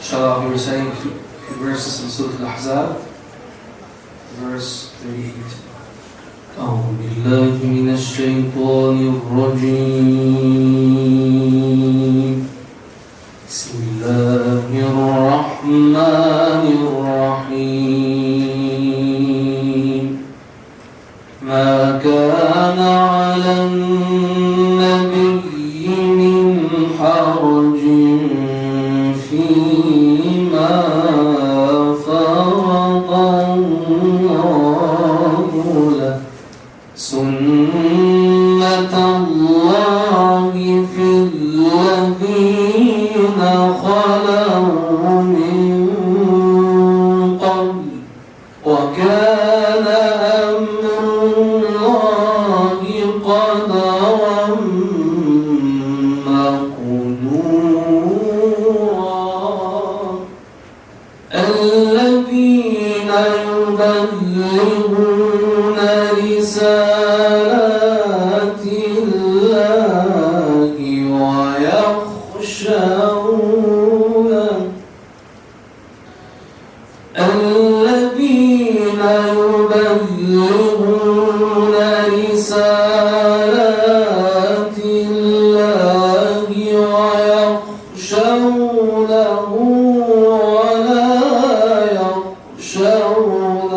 Inshallah, I'll be reciting a few verses in Surah Al-Ahzab, verse 38. أعوذ بالله من الشيطان الرجيم. بسم الله الرحمن الرحيم. ما كان على النبي من حرج فيما فرض الله له سنة الله في الذين خلوا من قبل وكان أمر الله قدرا مقدورا. الذين يبلغون رسالات الله ويخشونه الذين يبلغون رسالات الله ويخشونه ولا يخشون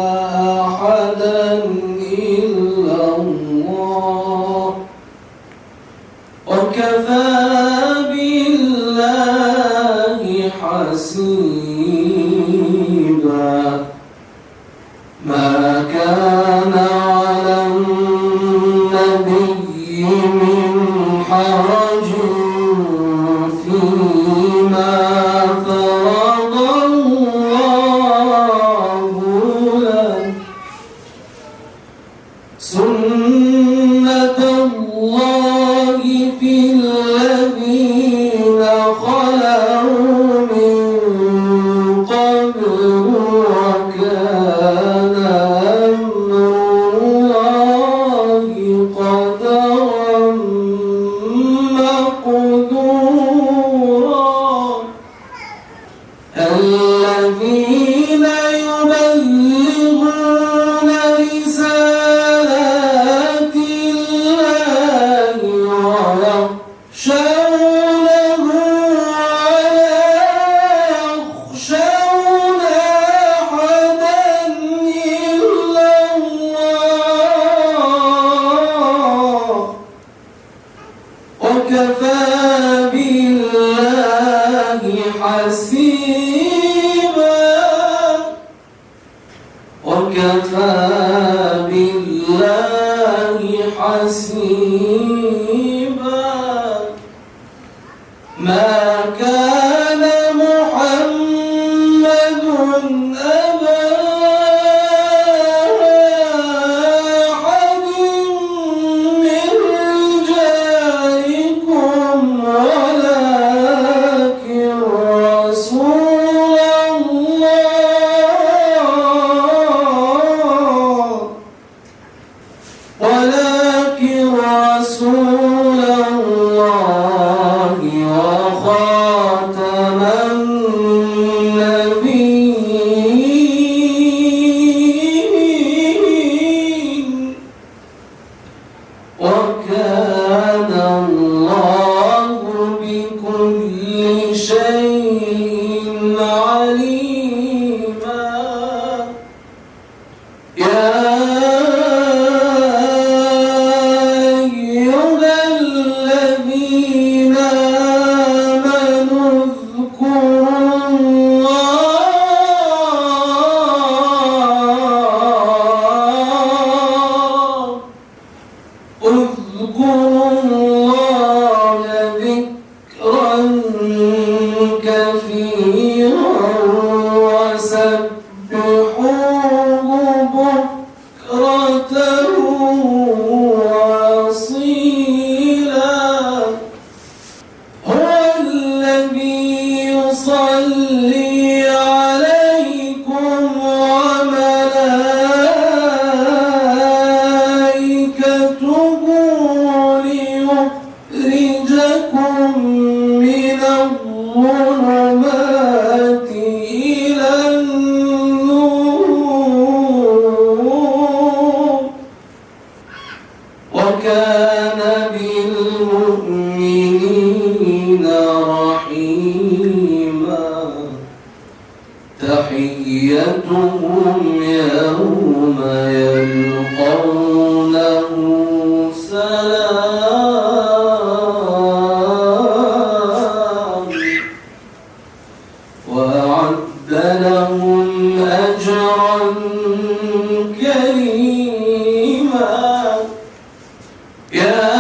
أحدا إلا الله وكفى بالله حسيبا. ما كان على النبي من حرج فيما فرض الله له سنة الله في الذين خلوا من قبل وكان أمر الله قدرا مقدورا. الذين يبلغون رسالات الله ويخشونه ولا يخشون أحدا إلا الله وكفى بالله حسيبا. وكفى بالله حسيبا. ما كان محمد أبا أحد من رجالكم ولكن رسول الله وخاتم النبيين وكان الله بكل شيء عليما. يا ليخرجكم من الظلمات كريما تحيتهم يوم يلقونه سلام وأعد لهم أجرا كريما يا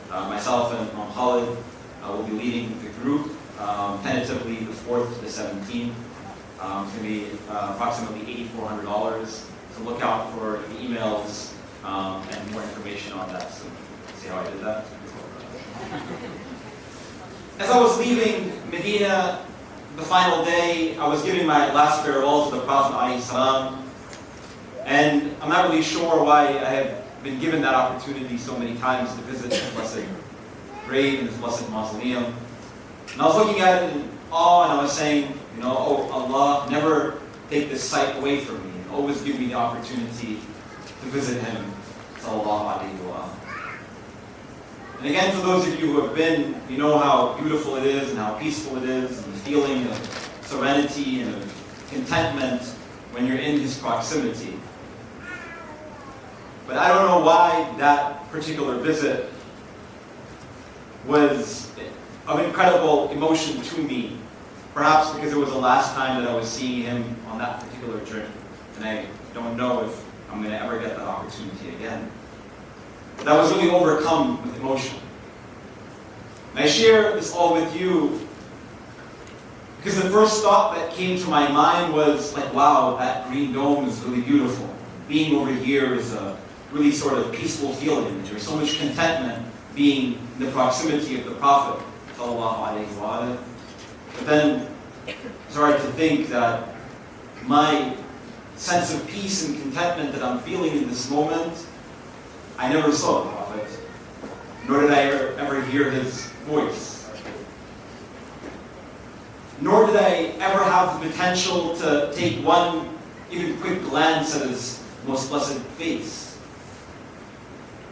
Myself and Mawlid will be leading the group, tentatively the 4th to the 17th. It's going to be approximately $8,400. So look out for the emails and more information on that. So see how I did that? As I was leaving Medina, the final day, I was giving my last farewell to the Prophet ﷺ, and I'm not really sure why I have been given that opportunity so many times to visit his blessed grave and his blessed mausoleum. And I was looking at it in awe, and I was saying, you know, oh Allah, never take this sight away from me. Always give me the opportunity to visit him. Sallallahu alayhi wa sallam. And again, for those of you who have been, you know how beautiful it is and how peaceful it is, and the feeling of serenity and of contentment when you're in his proximity. But I don't know why that particular visit was of incredible emotion to me. Perhaps because it was the last time that I was seeing him on that particular journey. And I don't know if I'm going to ever get that opportunity again. But I was really overcome with emotion. And I share this all with you because the first thought that came to my mind was like, wow, that green dome is really beautiful. Being over here is a really sort of peaceful feeling. There's so much contentment being in the proximity of the Prophet sallallahu alaihi wasallam. But then I started to think that my sense of peace and contentment that I'm feeling in this moment, I never saw the Prophet, nor did I ever hear his voice. nor did I ever have the potential to take one even quick glance at his most blessed face.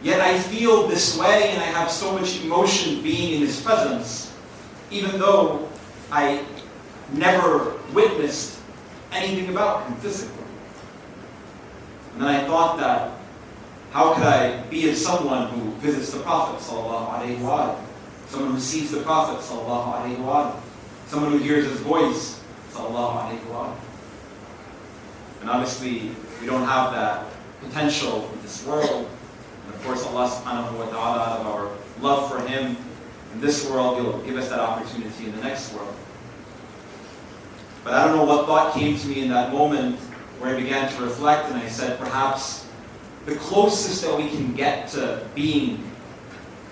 Yet I feel this way and I have so much emotion being in his presence, even though I never witnessed anything about him physically. And then I thought that, how could I be as someone who visits the Prophet ﷺ, someone who sees the Prophet ﷺ, someone who hears his voice ﷺ. And obviously, we don't have that potential in this world. And of course, Allah subhanahu wa ta'ala, out of our love for him in this world, he'll give us that opportunity in the next world. But I don't know what thought came to me in that moment where I began to reflect, and I said, perhaps the closest that we can get to being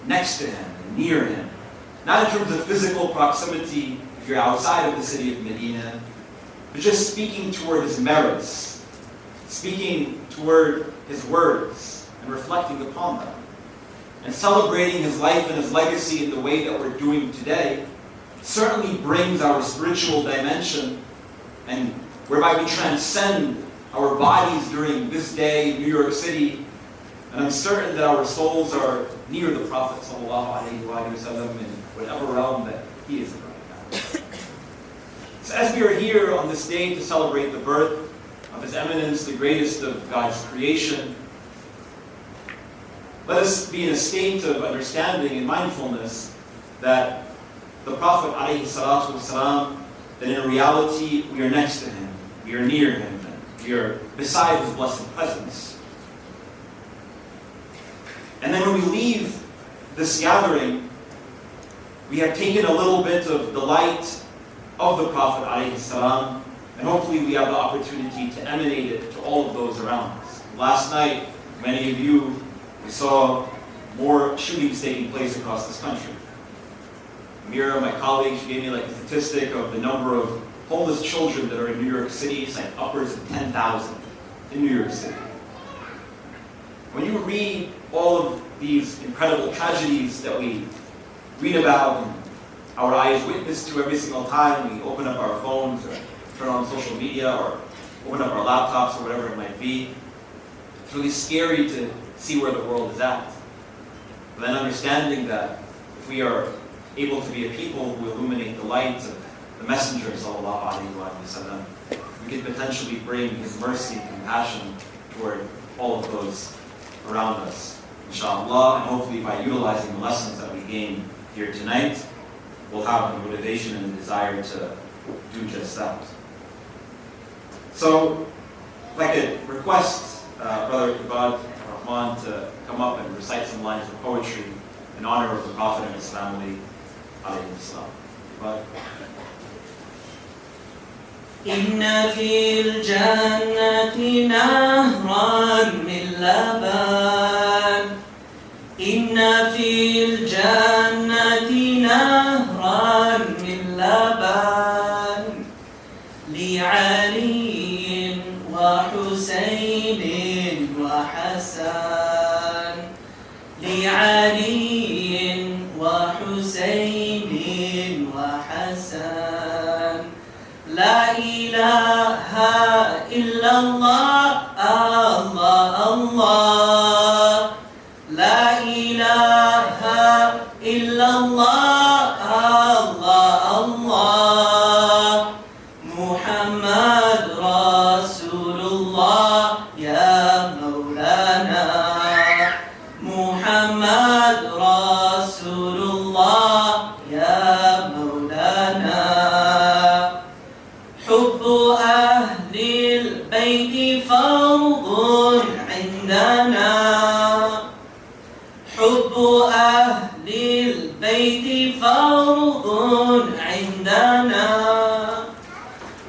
next to him, and near him, not in terms of physical proximity if you're outside of the city of Medina, but just speaking toward his merits, speaking toward his words, and reflecting upon them, and celebrating his life and his legacy in the way that we're doing today, certainly brings our spiritual dimension, and whereby we transcend our bodies during this day in New York City. And I'm certain that our souls are near the Prophet ﷺ in whatever realm that he is in right now. So as we are here on this day to celebrate the birth of His Eminence, the greatest of God's creation, let us be in a state of understanding and mindfulness that the Prophet ﷺ, that in reality we are next to him, we are near him, we are beside his blessed presence. And then when we leave this gathering, we have taken a little bit of the light of the Prophet ﷺ, and hopefully we have the opportunity to emanate it to all of those around us. Last night, many of you, we saw more shootings taking place across this country. Mira, my colleague, she gave me like a statistic of the number of homeless children that are in New York City. It's like upwards of 10,000 in New York City. When you read all of these incredible tragedies that we read about and our eyes witness to every single time we open up our phones or turn on social media or open up our laptops or whatever it might be, it's really scary to see where the world is at. But then understanding that if we are able to be a people who illuminate the light of the Messenger ﷺ, we can potentially bring his mercy and compassion toward all of those around us, inshallah, and hopefully by utilizing the lessons that we gain here tonight, we'll have the motivation and the desire to do just that. So, if I could request Brother Ebadur Rahman to come up and recite some lines of poetry in honor of the Prophet and his family, alayhi salam. But إن في الجنة نهرا من لبن إن في الجنة نهرا من لبن لعلي وحسين وحسن لعلي وحسين وحسن لا إله إلا الله الله الله لا إله إلا الله الله الله محمد رسول الله يا مولانا محمد رسول الله يا مولانا حب أهل البيت فرض عندنا حب أهل البيت فرض عندنا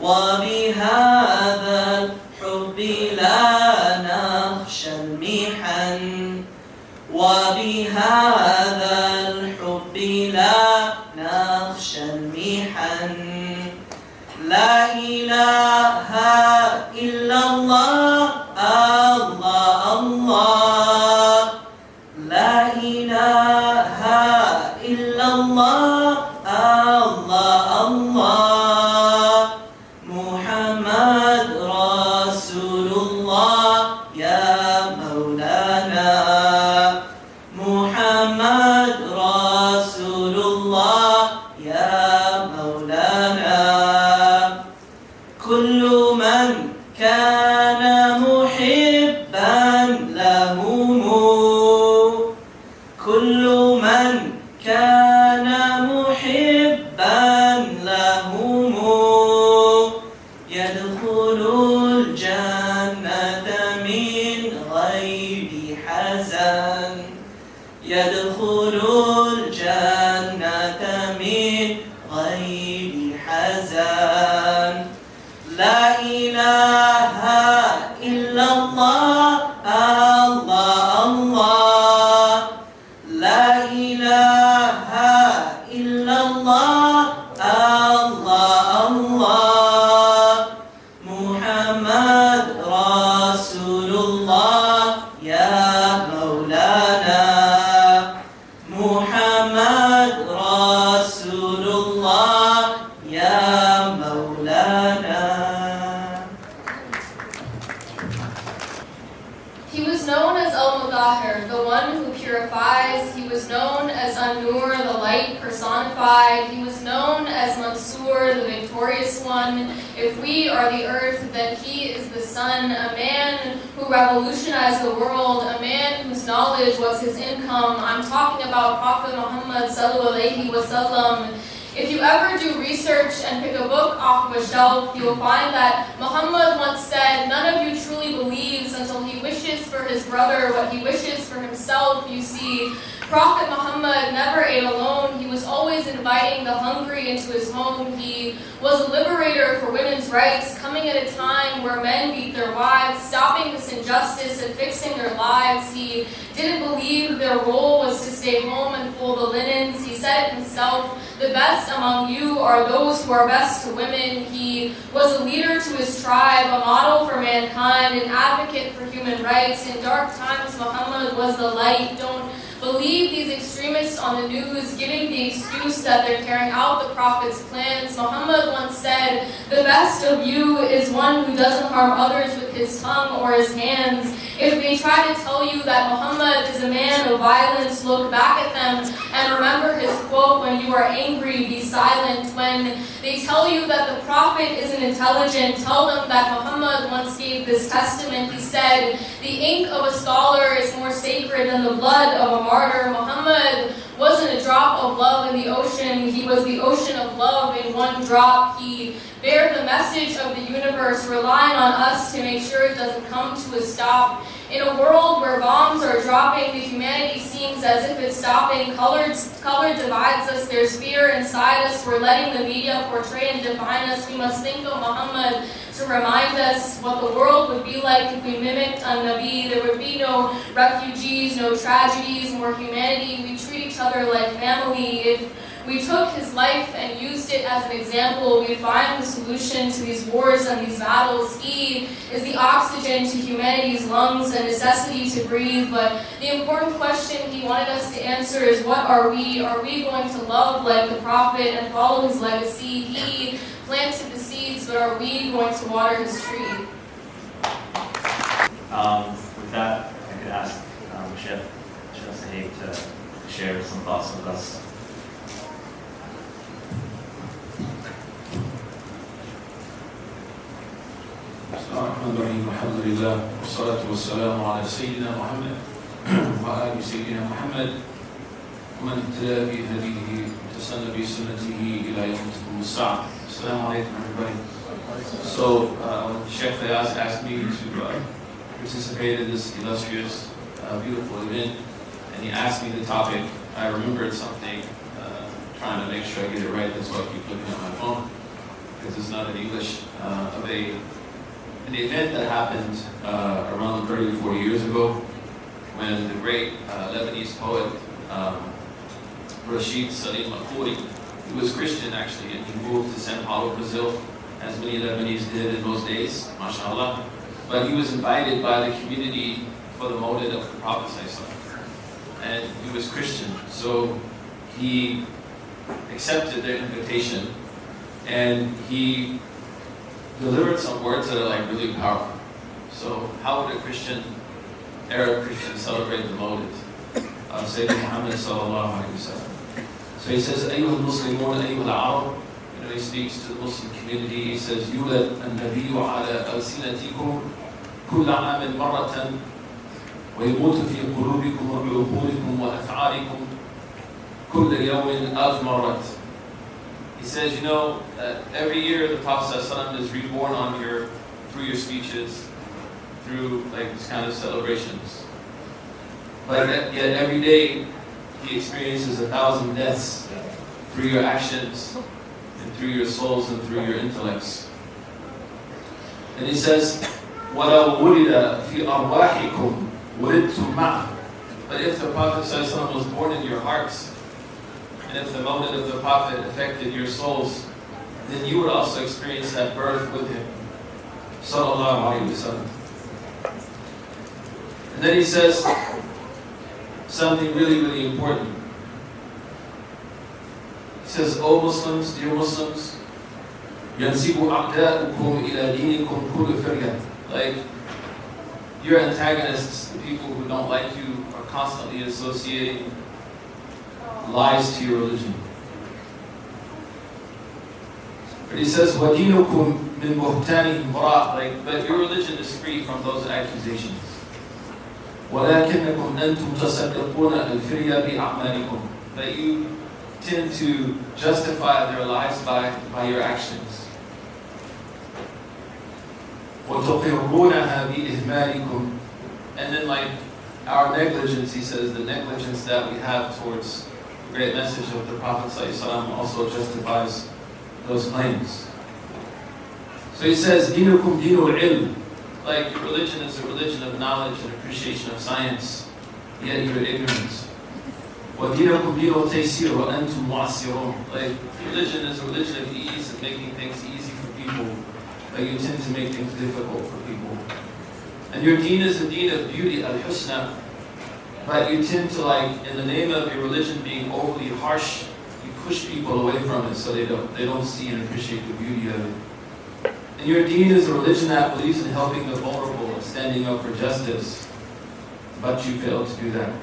وبهذا الحب لا نخشى المحن وبهذا الحب لا نخشى المحن لا إله إلا الله الله الله لا إله إلا الله الله الله كان محبا لهم كل من كان محبا لهم يدخل الجنة من غير حزن يدخل الجنة من غير حزن لا إله إلا الله الله الله لا إله إلا الله الله الله محمد رسول الله يا مولانا محمد رسول الله يا مولانا. He was known as Al-Mudahir, the one who purifies. He was known as An-Nur, the light personified. He was known as Mansoor, the victorious one. If we are the earth, then he is the sun, a man who revolutionized the world, a man whose knowledge was his income. I'm talking about Prophet Muhammad sallallahu alaihi wasallam. If you ever do research and pick a book off of a shelf, you will find that Muhammad once said, none of you truly believes until he wishes for his brother what he wishes for himself. You see, Prophet Muhammad never ate alone. He was always inviting the hungry into his home. He was a liberator for women's rights, coming at a time where men beat their wives, stopping this injustice and fixing their lives. He didn't believe their role was to stay home and fold the linens. He said it himself, the best among you are those who are best to women. He was a leader to his tribe, a model for mankind, an advocate for human rights. In dark times, Muhammad was the light. Don't believe these extremists on the news giving the excuse that they're carrying out the Prophet's plans. Muhammad once said, the best of you is one who doesn't harm others with his tongue or his hands. If they try to tell you that Muhammad is a man of violence, look back at them and remember his quote, when you are angry, be silent. When they tell you that the Prophet isn't intelligent, tell them that Muhammad once gave this testament. He said, the ink of a scholar is more sacred than the blood of a martyr. Muhammad wasn't a drop of love in the ocean. He was the ocean of love in one drop. He bared the message of the universe, relying on us to make sure it doesn't come to a stop. In a world where bombs are dropping, the humanity seems as if it's stopping. Color divides us. There's fear inside us. We're letting the media portray and define us. We must think of Muhammad to remind us what the world would be like if we mimicked a Nabi. There would be no refugees, no tragedies, more humanity. We treat each other like family. If we took his life and used it as an example, we'd find the solution to these wars and these battles. He is the oxygen to humanity's lungs, a necessity to breathe. But the important question he wanted us to answer is, what are we? Are we going to love like the Prophet and follow his legacy? He planted the seeds, but are we going to water his tree? With that, I could ask Sheikh Suhaib to share some thoughts with us. Bismillahirrahmanirrahim. Alhamdulillah. Wassalatu wassalamu ala Sayyidina Muhammad wa ali Sayyidina Muhammad wa man ittaba bi hadihi tasanna bi sunnatihi ila yawm as-sa'a. Assalamu alaikum everybody. So Sheikh Faiyaz asked me to participate in this illustrious, beautiful event, and he asked me the topic. I remembered something, trying to make sure I get it right. That's why I keep looking at my phone, because it's not in English. An event that happened around 30 or 40 years ago, when the great Lebanese poet Rashid Salim Al-Khoury, he was Christian actually, and he moved to Sao Paulo, Brazil, as many Lebanese did in those days, mashallah. But he was invited by the community for the Mawlid of the Prophet ﷺ. And he was Christian, so he accepted their invitation, and he delivered some words that are like really powerful. So how would a Christian, Arab Christian, celebrate the Mawlid of Sayyidina Muhammad sallallahu alaihi wasallam? So he says, "Ayyuhal Muslimun, ayyuhal Arab." he speaks to the Muslim community, he says, يولد النبي على ألسنتكم كل عام مرة ويموت في قلوبكم وعقولكم وأفعالكم كل يوم ألف مرة. He says, every year the Prophet ﷺ is reborn through your speeches, through these kind of celebrations. But yet every day he experiences 1,000 deaths through your actions, and through your souls, and through your intellects. And he says, وَلَوْ وُلِدَ فِي أَرْوَاحِكُمْ وُلِدْتُمْ مَعَهُ. But if the Prophet ﷺ was born in your hearts, and if the moment of the Prophet affected your souls, then you would also experience that birth with him. Sallallahu Alaihi Wasallam. And then he says something really, really important. He says, O Muslims, dear Muslims, يَنْسِبُ أَعْدَاؤُكُمْ إِلَى دِينِكُمْ كُلُّ فِرْيَةٍ. Your antagonists, the people who don't like you, are constantly associating lies to your religion. But he says, وَدِينُكُمْ مِنْ بُهْتَانِهِمْ بَرَاءٍ. But your religion is free from those accusations. وَلَكِنَّكُمْ أَنْتُمْ تَصَدِّقُونَ الْفِرْيَ بِأَعْمَالِكُمْ. But you tend to justify their lies by your actions. وَتُقِرُّونَهَا بِإِهْمَالِكُمْ. And then our negligence, he says, the negligence that we have towards the great message of the Prophet ﷺ also justifies those claims. So he says, دِينُكُمْ دِينُ الْعِلْمِ. Your religion is a religion of knowledge and appreciation of science, yet you're ignorant. وَدِينُكُمْ دِينُ التَّيْسِيرِ وَأَنْتُمْ مُعَسِّرُونَ. Religion is a religion of ease and making things easy for people, but you tend to make things difficult for people. And your deen is a deen of beauty, al-husna, but you tend to, in the name of your religion being overly harsh, you push people away from it so they don't see and appreciate the beauty of it. And your deen is a religion that believes in helping the vulnerable and standing up for justice, but you fail to do that.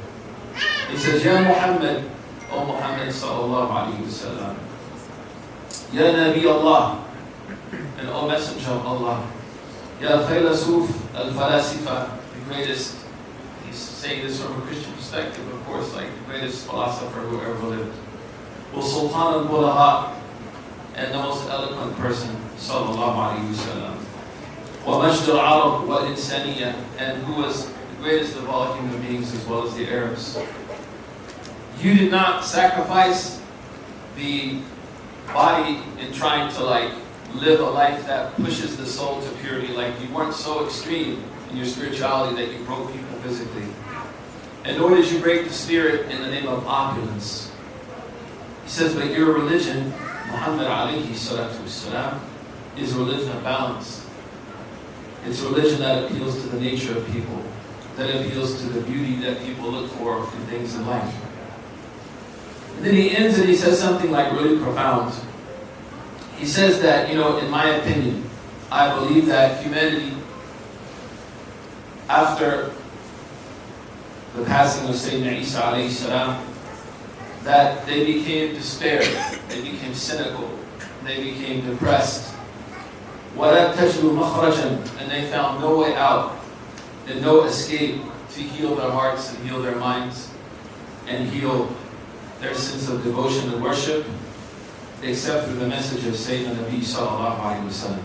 He says, Ya Muhammad, O Muhammad sallallahu alayhi wa sallam, Ya Nabi Allah, and O Messenger of Allah, Ya Faylasuf al-Falasifa, the greatest, he's saying this from a Christian perspective, of course, the greatest philosopher who ever lived. Wa Sultan al-Bulaha, and the most eloquent person, sallallahu alayhi wa sallam. Wa Majd al-Arab wal-Insaniya, and who was the greatest of all human beings as well as the Arabs. You did not sacrifice the body in trying to live a life that pushes the soul to purity. You weren't so extreme in your spirituality that you broke people physically. And nor did you break the spirit in the name of opulence. He says, but your religion, Muhammad alayhi salatu wassalam, is a religion of balance. It's a religion that appeals to the nature of people, that appeals to the beauty that people look for in things in life. And then he ends and he says something really profound. He says that, in my opinion, I believe that humanity, after the passing of Sayyidina Isa alayhi salam, that they became despaired, they became cynical, they became depressed. وَلَا تَجْلُوا مَخْرَجًا. And they found no way out and no escape to heal their hearts and heal their minds and heal their sense of devotion and worship, except through the message of Sayyidina Nabi sallallahu alayhi wa sallam.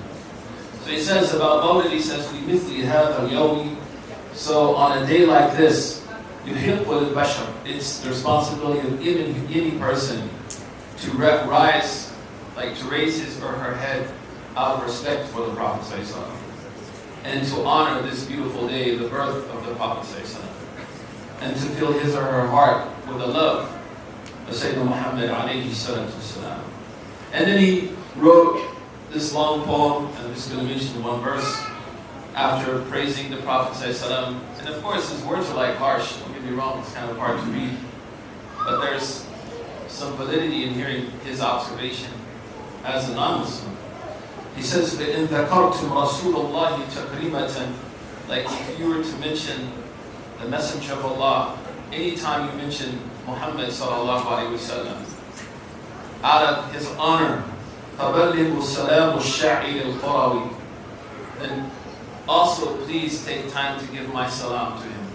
So he says about Mawlid, he says, وَمِثْلِ هَذَا الْيَوْمِ. So on a day like this, يُحِقُّ الْبَشَرِ. It's the responsibility of any person to rise, to raise his or her head out of respect for the Prophet sallallahu alayhi wa sallam, and to honor this beautiful day, the birth of the Prophet sallallahu alayhi wa sallam, and to fill his or her heart with the love of Sayyidina Muhammad alayhi salatu wasalam. And then he wrote this long poem, and I'm just going to mention one verse, after praising the Prophet ﷺ. And of course his words are harsh, don't get me wrong, it's kind of hard to read. But there's some validity in hearing his observation as a non-Muslim. He says, فَإِنْ ذَكَرْتُمْ رَسُولَ اللَّهِ تَكْرِيمَةً. If you were to mention the Messenger of Allah, anytime you mention Muhammad sallallahu alayhi wa sallam, out of his honor فبلغوا سلام الشاعر القروي. And also please take time to give my salam to him.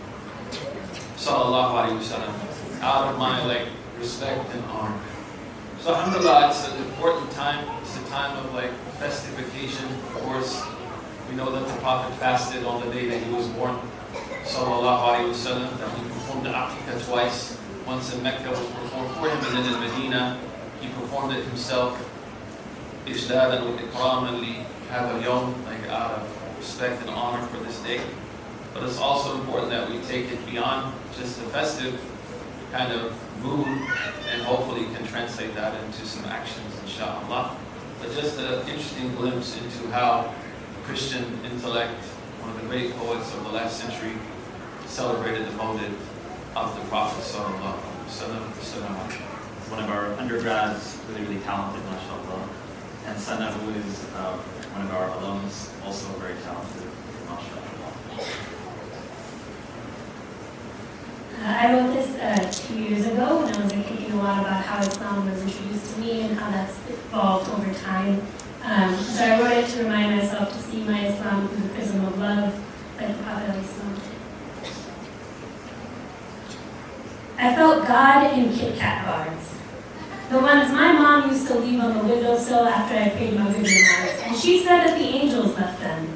Sallallahu alayhi wa sallam. Out of my respect and honor. So alhamdulillah, it's an important time. It's a time of festification. Of course, we know that the Prophet fasted on the day that he was born. Sallallahu alayhi wa sallam. That he performed the aqiqah twice. Once in Mecca was performed for him, and then in Medina he performed it himself. Ijladan wa ikraman li hadha al-yawm, out of respect and honor for this day. But it's also important that we take it beyond just a festive kind of mood, and hopefully can translate that into some actions, inshallah. But just an interesting glimpse into how Christian intellect, one of the great poets of the last century, celebrated the Mawlid of the Prophet sallallahu alaihi wasallam. One of our undergrads, really talented, mashallah. And Sana, who is one of our alums, also very talented, mashallah. I wrote this 2 years ago when I was thinking a lot about how Islam was introduced to me and how that's evolved over time. So I wrote it to remind myself to see my Islam through the prism of love, like the Prophet of Islam. I felt God in Kit Kat bars. The ones my mom used to leave on the windowsill after I prayed my good namaz. And she said that the angels left them.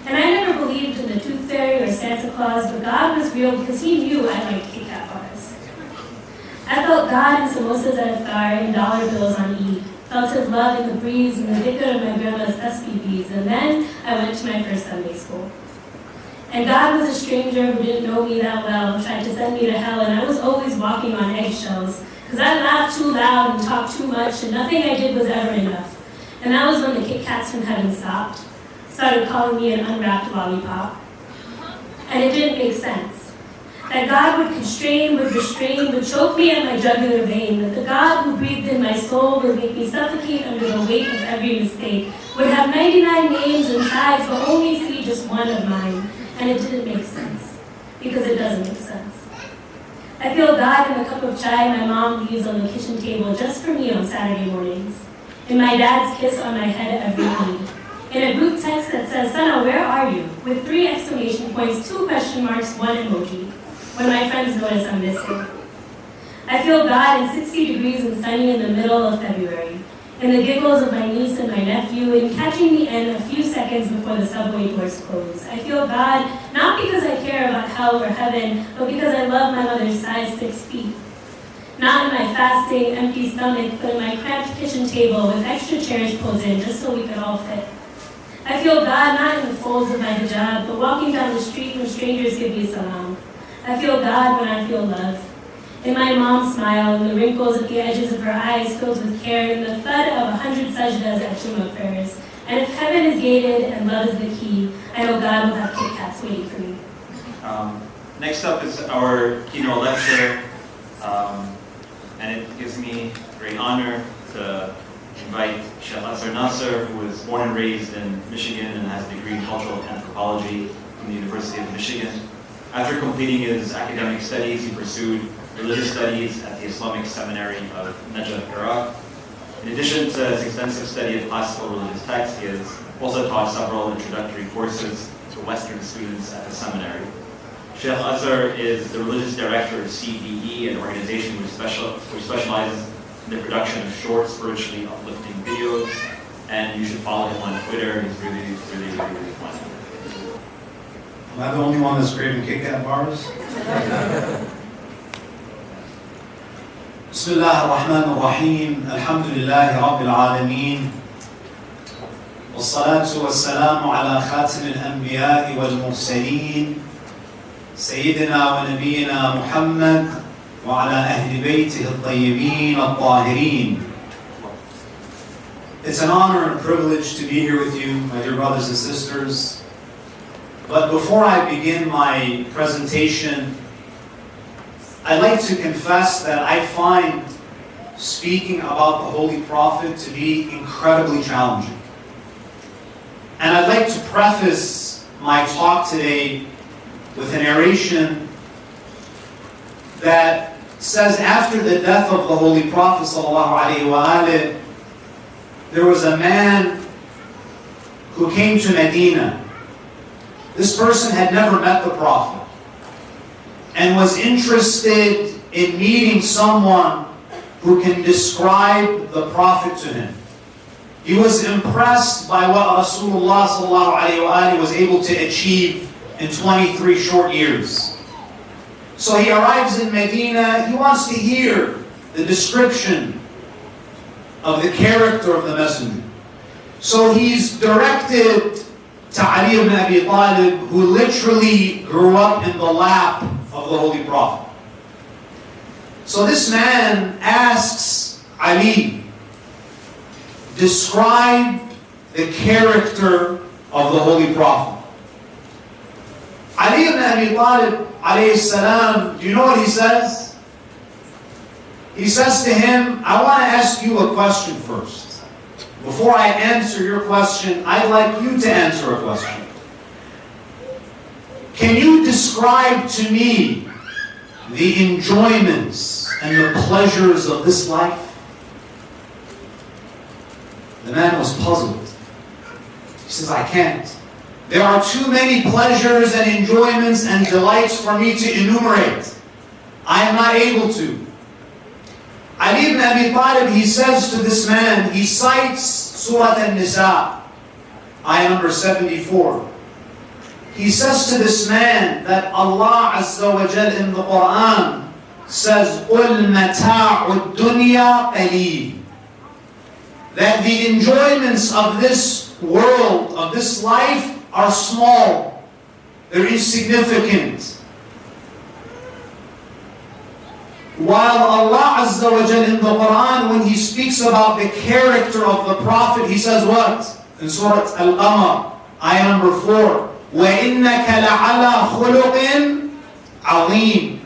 And I never believed in the Tooth Fairy or Santa Claus, but God was real because he knew I liked Kit Kat bars. I felt God in samosas at Azhar and dollar bills on Eid. Felt his love in the breeze and the dhikr of my grandma's SPBs. And then I went to my first Sunday school. And God was a stranger who didn't know me that well, tried to send me to hell, and I was always walking on eggshells because I laughed too loud and talked too much, and nothing I did was ever enough. And that was when the Kit Kats from heaven stopped, started calling me an unwrapped lollipop. And it didn't make sense. That God would constrain, would restrain, would choke me at my jugular vein, that the God who breathed in my soul would make me suffocate under the weight of every mistake, would have 99 names and sides, but only see just one of mine. And it didn't make sense, because it doesn't make sense. I feel God in the cup of chai my mom leaves on the kitchen table just for me on Saturday mornings, in my dad's kiss on my head every Eid, in a group text that says, "Sana, where are you?" with 3 exclamation points, 2 question marks, 1 emoji, when my friends notice I'm missing. I feel God in 60 degrees and sunny in the middle of February, in the giggles of my niece and my nephew, and catching the end a few seconds before the subway doors close. I feel God not because I care about hell or heaven, but because I love my mother's size 6 feet. Not in my fasting, empty stomach, but in my cramped kitchen table with extra chairs pulled in just so we could all fit. I feel God not in the folds of my hijab, but walking down the street when strangers give me salam. I feel God when I feel love. In my mom's smile, and the wrinkles at the edges of her eyes filled with care, and the thud of 100 sajdas at Shema prayers. And if heaven is gated and love is the key, I know God will have Kit Kats waiting for me. Next up is our keynote lecture, and it gives me great honor to invite Sheikh Naseer, who was born and raised in Michigan and has a degree in cultural anthropology from the University of Michigan. After completing his academic studies, he pursued religious studies at the Islamic Seminary of Najaf, Iraq. In addition to his extensive study of classical religious texts, he has also taught several introductory courses to Western students at the seminary. Sheikh Azhar is the religious director of CBE, an organization which specializes in the production of short, spiritually uplifting videos, and you should follow him on Twitter. He's really funny. Am I the only one that's craving Kit Kat bars? بسم الله الرحمن الرحيم الحمد لله رب العالمين والصلاة والسلام على خاتم الأنبياء والمرسلين سيدنا ونبينا محمد وعلى أهل بيته الطيبين الطاهرين. It's an honor and a privilege to be here with you, my dear brothers and sisters. But before I begin my presentation, I'd like to confess that I find speaking about the Holy Prophet to be incredibly challenging. And I'd like to preface my talk today with a narration that says after the death of the Holy Prophet ﷺ, there was a man who came to Medina. This person had never met the Prophet and was interested in meeting someone who can describe the Prophet to him. He was impressed by what Rasulullah was able to achieve in 23 short years. So he arrives in Medina. He wants to hear the description of the character of the Messenger. So he's directed to Ali ibn Abi Talib, who literally grew up in the lap of the Holy Prophet. So this man asks Ali, describe the character of the Holy Prophet. Ali ibn Abi Talib, alayhi salam, do you know what he says? He says to him, I want to ask you a question first. Before I answer your question, I'd like you to answer a question. Can you describe to me the enjoyments and the pleasures of this life? The man was puzzled. He says, I can't. There are too many pleasures and enjoyments and delights for me to enumerate. I am not able to. Ali ibn Abi Talib, he says to this man, he cites Surah An-Nisa, ayah number 74. He says to this man that Allah Azza wa Jal in the Quran says, قُلْ مَتَاعُ الدُّنْيَا قَلِيلٌ. That the enjoyments of this world, of this life, are small. They're insignificant. While Allah Azza wa Jal in the Quran, when He speaks about the character of the Prophet, He says what? In Surah Al-Qamar, ayah number 4, وَإِنَّكَ لَعَلَى خُلُقٍ عَظِيمٍ.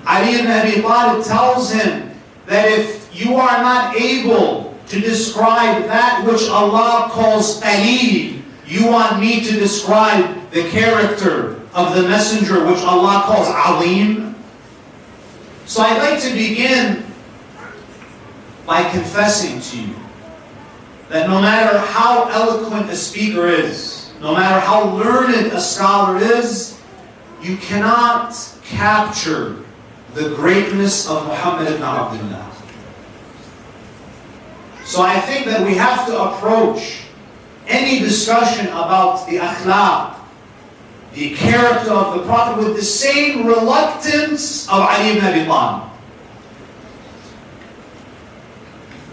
Ali ibn Abi Talib tells him that if you are not able to describe that which Allah calls qaleel, you want me to describe the character of the Messenger which Allah calls azim? So I'd like to begin by confessing to you that no matter how eloquent a speaker is, no matter how learned a scholar is, you cannot capture the greatness of Muhammad ibn Abdullah. So I think that we have to approach any discussion about the akhlaq, the character of the Prophet, with the same reluctance of Ali ibn Abi Talib.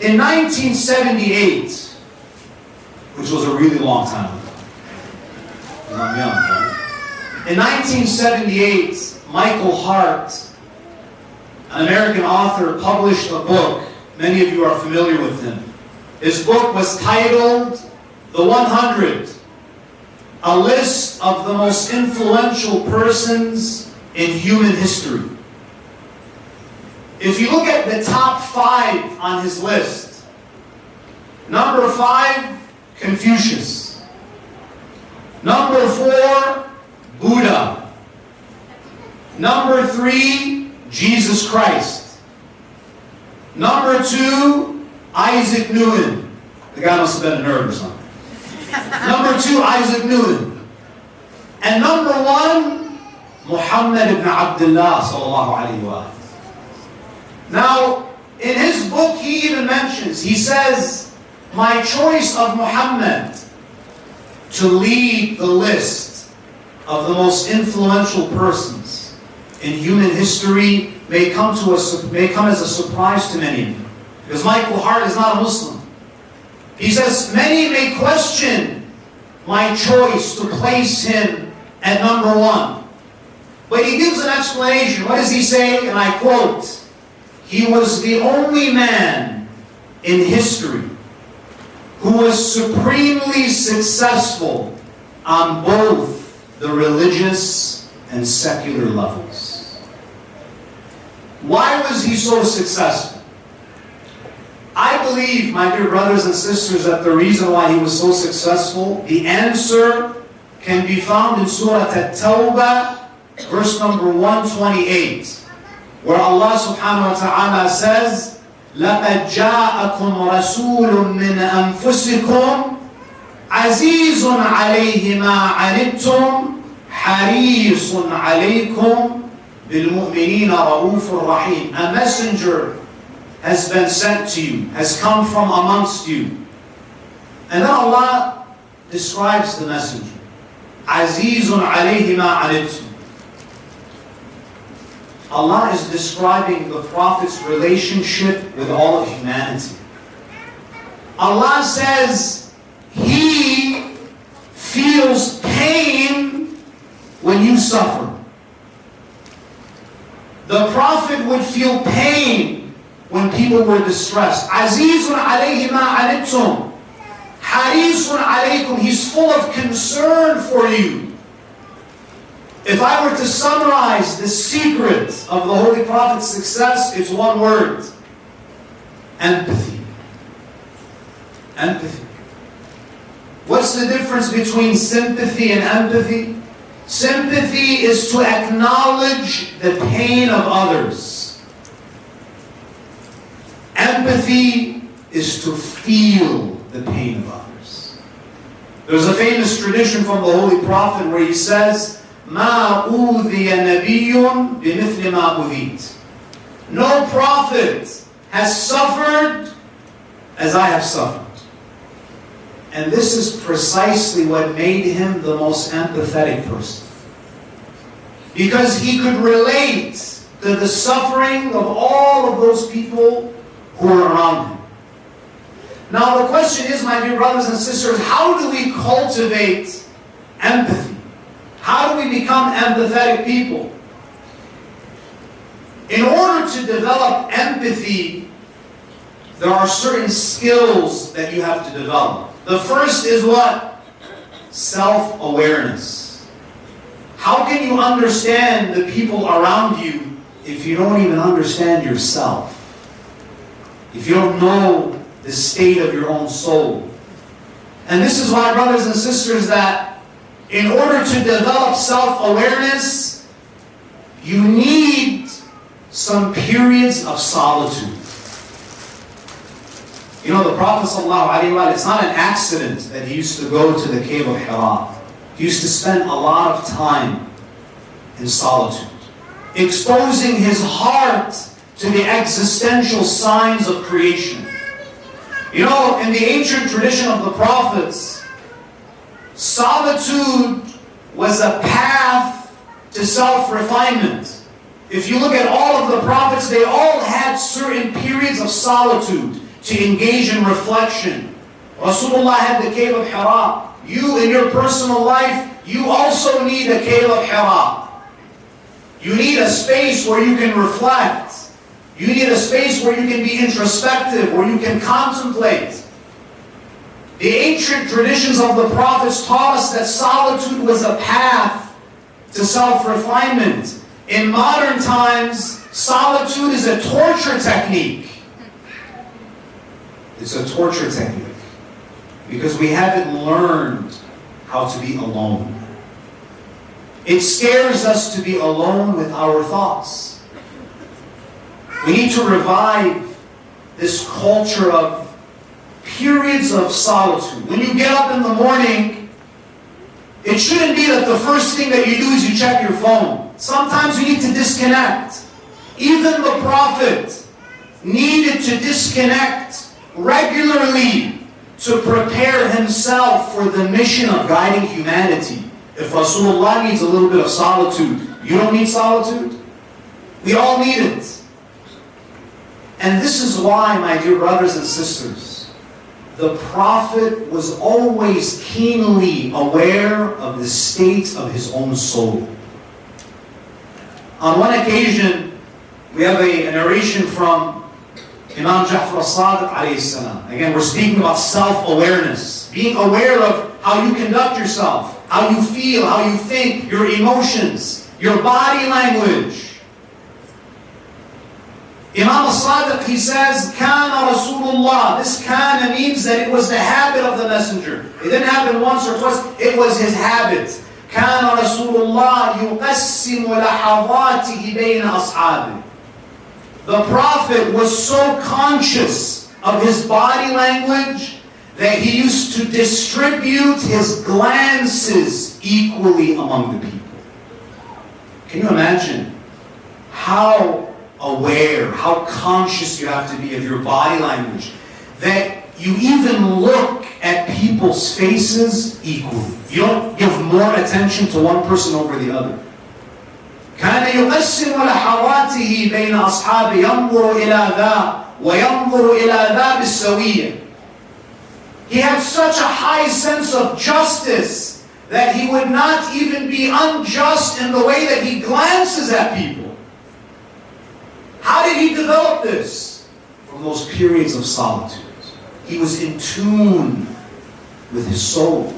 In 1978, which was a really long time ago, I'm young, right? In 1978, Michael Hart, an American author, published a book. Many of you are familiar with him. His book was titled The 100, a list of the most influential persons in human history. If you look at the top 5 on his list, number 5, Confucius. Number 4, Buddha. Number 3, Jesus Christ. Number 2, Isaac Newton. The guy must have been a nerd or something. Number 2, Isaac Newton. And number 1, Muhammad ibn Abdullah sallallahu alayhi wa. Now, in his book he even mentions, he says, my choice of Muhammad to lead the list of the most influential persons in human history may come as a surprise to many of you. Because Michael Hart is not a Muslim. He says, many may question my choice to place him at number 1. But he gives an explanation. What does he say? And I quote, he was the only man in history who was supremely successful on both the religious and secular levels. Why was he so successful? I believe, my dear brothers and sisters, that the reason why he was so successful, the answer can be found in Surah At-Tawbah, verse number 128, where Allah subhanahu wa ta'ala says, لَقَدْ جَاءَكُمْ رَسُولٌ مِّنْ أَنفُسِكُمْ عَزِيزٌ عَلَيْهِ مَا عَنِتُّمْ حَرِيصٌ عَلَيْكُمْ بِالْمُؤْمِنِينَ رَءُوفٌ رَحِيمٌ. A messenger has been sent to you, has come from amongst you. And then Allah describes the messenger. Azizun alayhi ma anittum. Allah is describing the Prophet's relationship with all of humanity. Allah says He feels pain when you suffer. The Prophet would feel pain when people were distressed. Azizun alayhi ma anittum. Harisun alaykum. He's full of concern for you. If I were to summarize the secret of the Holy Prophet's success, it's one word. Empathy. Empathy. What's the difference between sympathy and empathy? Sympathy is to acknowledge the pain of others. Empathy is to feel the pain of others. There's a famous tradition from the Holy Prophet where he says, مَا أُوذِيَ نَبِيٌّ بِمِثْلِ مَا أُوذِيتَ. No prophet has suffered as I have suffered. And this is precisely what made him the most empathetic person. Because he could relate to the suffering of all of those people who are around him. Now the question is, my dear brothers and sisters, how do we cultivate empathy? How do we become empathetic people? In order to develop empathy, there are certain skills that you have to develop. The first is what? Self-awareness. How can you understand the people around you if you don't even understand yourself? If you don't know the state of your own soul. And this is why, brothers and sisters, that in order to develop self-awareness, you need some periods of solitude. You know, the Prophet ﷺ, it's not an accident that he used to go to the cave of Hira. He used to spend a lot of time in solitude, exposing his heart to the existential signs of creation. You know, in the ancient tradition of the prophets, solitude was a path to self-refinement. If you look at all of the prophets, they all had certain periods of solitude to engage in reflection. Rasulullah had the cave of Hira. You, in your personal life, you also need a cave of Hira. You need a space where you can reflect. You need a space where you can be introspective, where you can contemplate. The ancient traditions of the prophets taught us that solitude was a path to self-refinement. In modern times, solitude is a torture technique. It's a torture technique because we haven't learned how to be alone. It scares us to be alone with our thoughts. We need to revive this culture of periods of solitude. When you get up in the morning, it shouldn't be that the first thing that you do is you check your phone. Sometimes you need to disconnect. Even the Prophet needed to disconnect regularly to prepare himself for the mission of guiding humanity. If Rasulullah needs a little bit of solitude, you don't need solitude? We all need it. And this is why, my dear brothers and sisters, the Prophet was always keenly aware of the state of his own soul. On one occasion, we have a narration from Imam Jaffer as-Sadiq alayhi salam. Again, we're speaking about self-awareness. Being aware of how you conduct yourself, how you feel, how you think, your emotions, your body language. Imam as-Sadiq, he says, Kana Rasulullah. This kana means that it was the habit of the messenger. It didn't happen once or twice, it was his habit. Kana Rasulullah yuqassimu lahadatihi bayna ashabihi. The Prophet was so conscious of his body language that he used to distribute his glances equally among the people. Can you imagine how aware, how conscious you have to be of your body language, that you even look at people's faces equally. You don't give more attention to one person over the other. كان يقسم لحواته بين أصحابه ينظر إلى ذا وينظر إلى ذا بالسوية. He had such a high sense of justice that he would not even be unjust in the way that he glances at people. How did he develop this? From those periods of solitude. He was in tune with his soul.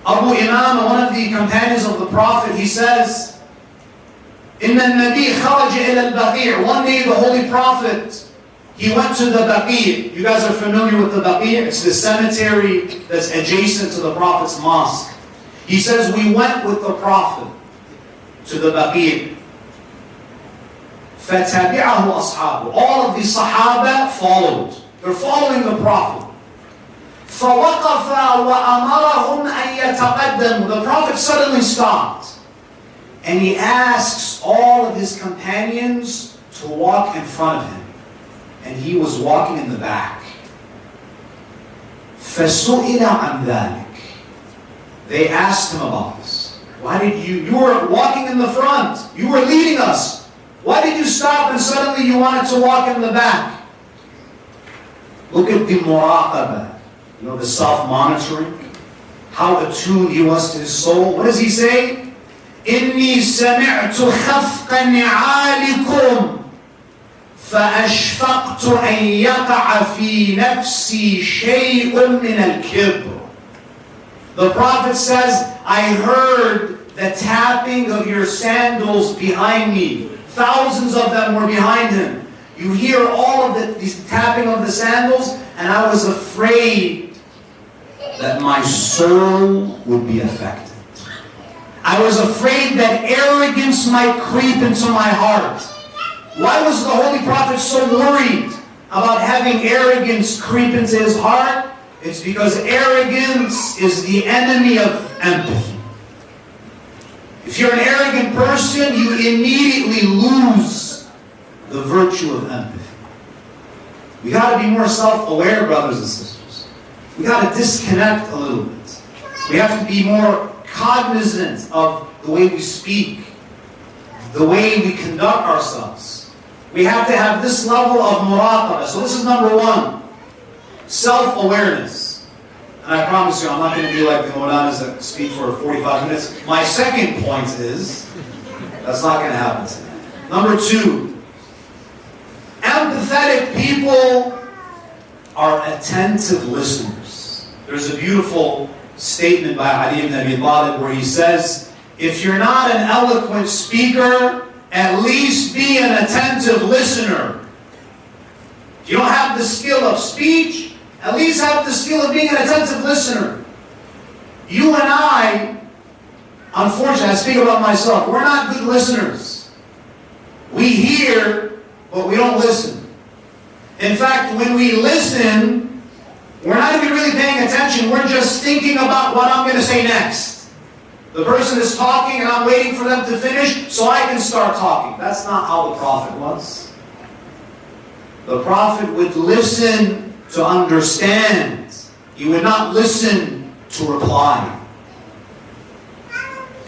Abu Imam, one of the companions of the Prophet, he says, إِنَّ النَّبِي خَرَجَ إِلَى الْبَقِيعِ. One day the Holy Prophet, he went to the Baqi'. You guys are familiar with the Baqi'? It's the cemetery that's adjacent to the Prophet's mosque. He says, we went with the Prophet to the Baqi'. فَتَبِعَهُ أَصْحَابُهُ. All of the Sahaba followed. They're following the Prophet. فَوَقَفَ وَأَمَرَهُمْ أَن يَتَقَدَّمُوا. The Prophet suddenly stopped. And he asks all of his companions to walk in front of him. And he was walking in the back. فَسُئِلَ عَنْ ذَلِكَ. They asked him about this. Why did you were walking in the front. You were leading us. Why did you stop and suddenly you wanted to walk in the back? Look at the muraqabah. You know, the self-monitoring. How attuned he was to his soul. What does he say? إِنِّي سَمِعْتُ خَفْقَ نِعَالِكُمْ فَأَشْفَقْتُ أَنْ يَقَعَ فِي نَفْسِي شَيْءٌ مِنَ الْكِبْرِ. The Prophet says, I heard the tapping of your sandals behind me. Thousands of them were behind him. You hear all of these tapping of the sandals, and I was afraid that my soul would be affected. I was afraid that arrogance might creep into my heart. Why was the Holy Prophet so worried about having arrogance creep into his heart? It's because arrogance is the enemy of empathy. If you're an arrogant person, you immediately lose the virtue of empathy. We got to be more self-aware, brothers and sisters. We got to disconnect a little bit. We have to be more cognizant of the way we speak, the way we conduct ourselves. We have to have this level of muraqabah. So this is number one, self-awareness. And I promise you, I'm not going to be like the Mawlanas that speak for 45 minutes. My second point is, that's not going to happen today. Number two, empathetic people are attentive listeners. There's a beautiful statement by Ali ibn Abi Talib where he says, if you're not an eloquent speaker, at least be an attentive listener. If you don't have the skill of speech, at least have the skill of being an attentive listener. You and I, unfortunately, I speak about myself, we're not good listeners. We hear, but we don't listen. In fact, when we listen, we're not even really paying attention. We're just thinking about what I'm going to say next. The person is talking and I'm waiting for them to finish so I can start talking. That's not how the Prophet was. The Prophet would listen to understand. He would not listen to reply.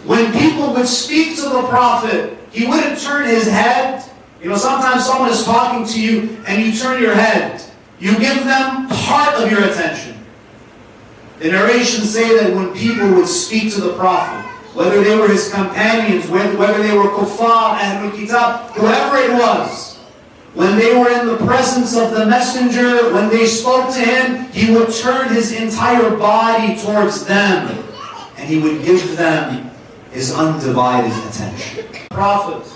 When people would speak to the Prophet, he wouldn't turn his head. You know, sometimes someone is talking to you and you turn your head. You give them part of your attention. The narrations say that when people would speak to the Prophet, whether they were his companions, whether they were kuffar, Ahlul Kitab, whoever it was, when they were in the presence of the messenger, when they spoke to him, he would turn his entire body towards them and he would give them his undivided attention. Prophet,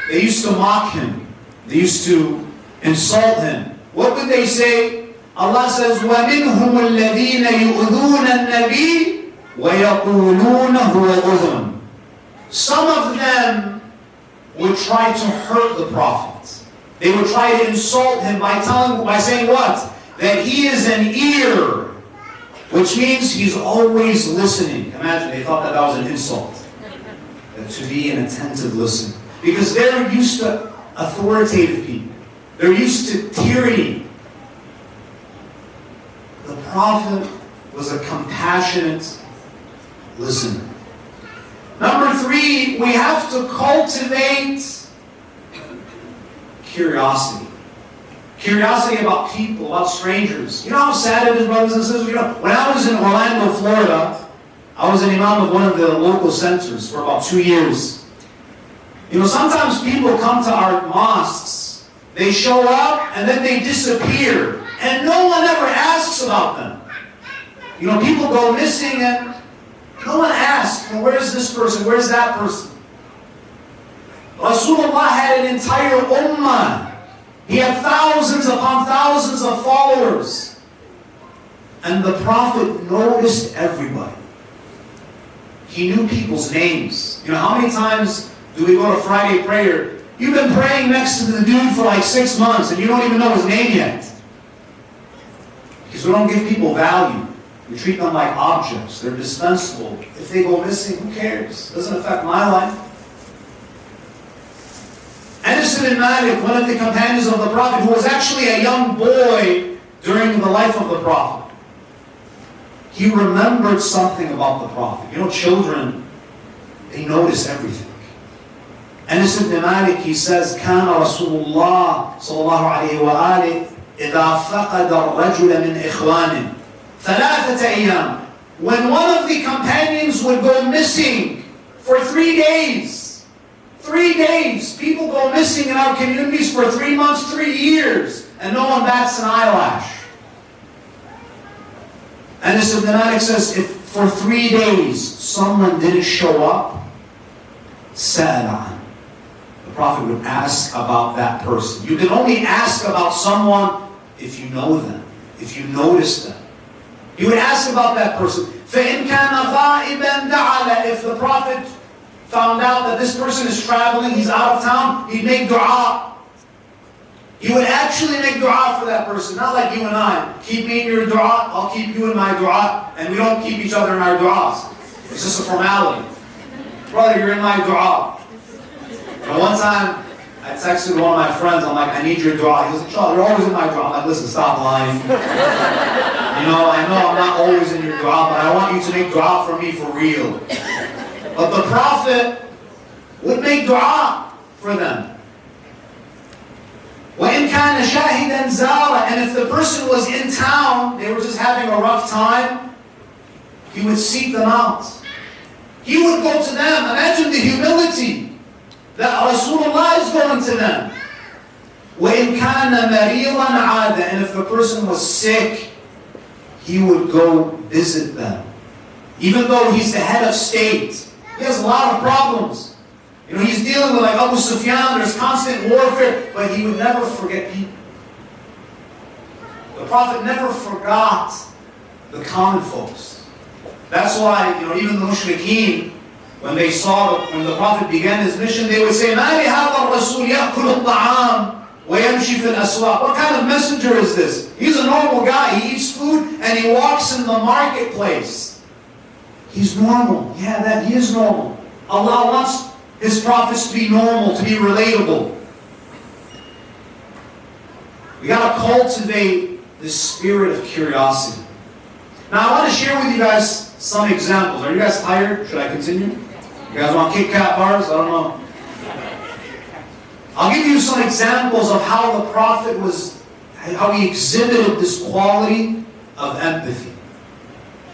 they used to mock him. They used to insult him. What would they say? Allah says, وَمِنْهُمُ الَّذِينَ يُؤْذُونَ النَّبِيِّ وَيَقُولُونَ هُوَ أُذُنٌ. Some of them would try to hurt the Prophet. They would try to insult him by saying what? That he is an ear, which means he's always listening. Imagine, they thought that was an insult. That to be an attentive listener. Because they're used to authoritative people. They're used to tyranny. The Prophet was a compassionate listener. Number 3, we have to cultivate curiosity. Curiosity about people, about strangers. You know how sad it is, brothers and sisters? You know, when I was in Orlando, Florida, I was an imam of one of the local centers for about 2 years. You know, sometimes people come to our mosques, they show up and then they disappear, and no one ever asks about them. You know, people go missing and no one asks, well, where's this person, where's that person? Rasulullah had an entire ummah. He had thousands upon thousands of followers. And the Prophet noticed everybody. He knew people's names. You know, how many times do we go to Friday prayer? You've been praying next to the dude for like 6 months and you don't even know his name yet. Because we don't give people value. We treat them like objects. They're dispensable. If they go missing, who cares? It doesn't affect my life. Anas ibn Malik, one of the companions of the Prophet, who was actually a young boy during the life of the Prophet, he remembered something about the Prophet. You know, children, they notice everything. Anas ibn Malik, he says, كان رسول الله صلى الله عليه وآله إذا فقد الرجل من إخوانه ثلاثة أيام. When one of the companions would go missing for 3 days, 3 days, people go missing in our communities for 3 months, 3 years, and no one bats an eyelash. Anas ibn Malik says, if for 3 days someone didn't show up, سأل. The Prophet would ask about that person. You can only ask about someone if you know them, if you notice them. He would ask about that person. فَإِنْ كَانَ غَائِبًا دَعَلَ. If the Prophet found out that this person is traveling, he's out of town, he'd make dua. He would actually make dua for that person, not like you and I. Keep me in your dua, I'll keep you in my dua, and we don't keep each other in our duas. It's just a formality. Brother, you're in my dua. And one time, I texted one of my friends, I'm like, I need your dua. He was like, Charles, you're always in my dua. I'm like, listen, stop lying. You know I'm not always in your dua, but I want you to make dua for me for real. But the Prophet would make dua for them. وَإِنْ كَانَ شَاهِدًا زَارًا. And if the person was in town, they were just having a rough time, he would seek them out. He would go to them. Imagine the humility that Rasulullah is going to them. وَإِنْ كَانَ مَرِيضًا عَادًا. And if the person was sick, he would go visit them. Even though he's the head of state, he has a lot of problems. You know, he's dealing with like Abu Sufyan, there's constant warfare, but he would never forget people. The Prophet never forgot the common folks. That's why, you know, even the mushrikeen, when they saw when the Prophet began his mission, they would say, مَا لِهَذَا الرَّسُولِ يَأْكُلُ الطَّعَامِ وَيَمْشِي فِي الْأَسْوَاقِ. What kind of messenger is this? He's a normal guy. He eats food and he walks in the marketplace. He's normal. Yeah, he is normal. Allah wants His prophets to be normal, to be relatable. We got to cultivate this spirit of curiosity. Now I want to share with you guys some examples. Are you guys tired? Should I continue? You guys want Kit Kat bars? I don't know. I'll give you some examples of how the Prophet how he exhibited this quality of empathy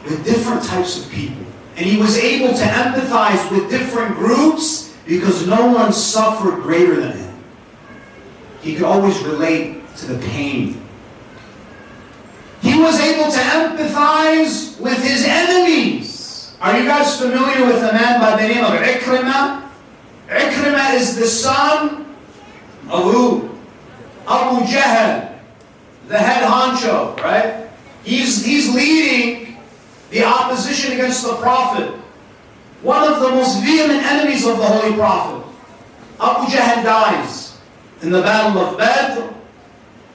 with different types of people. And he was able to empathize with different groups because no one suffered greater than him. He could always relate to the pain. He was able to empathize with his enemies. Are you guys familiar with a man by the name of Icnyu? Icnyu is the son of who? Abu Jahl, the head honcho, right? He's leading the opposition against the Prophet. One of the most vehement enemies of the Holy Prophet. Abu Jahl dies in the battle of Badr.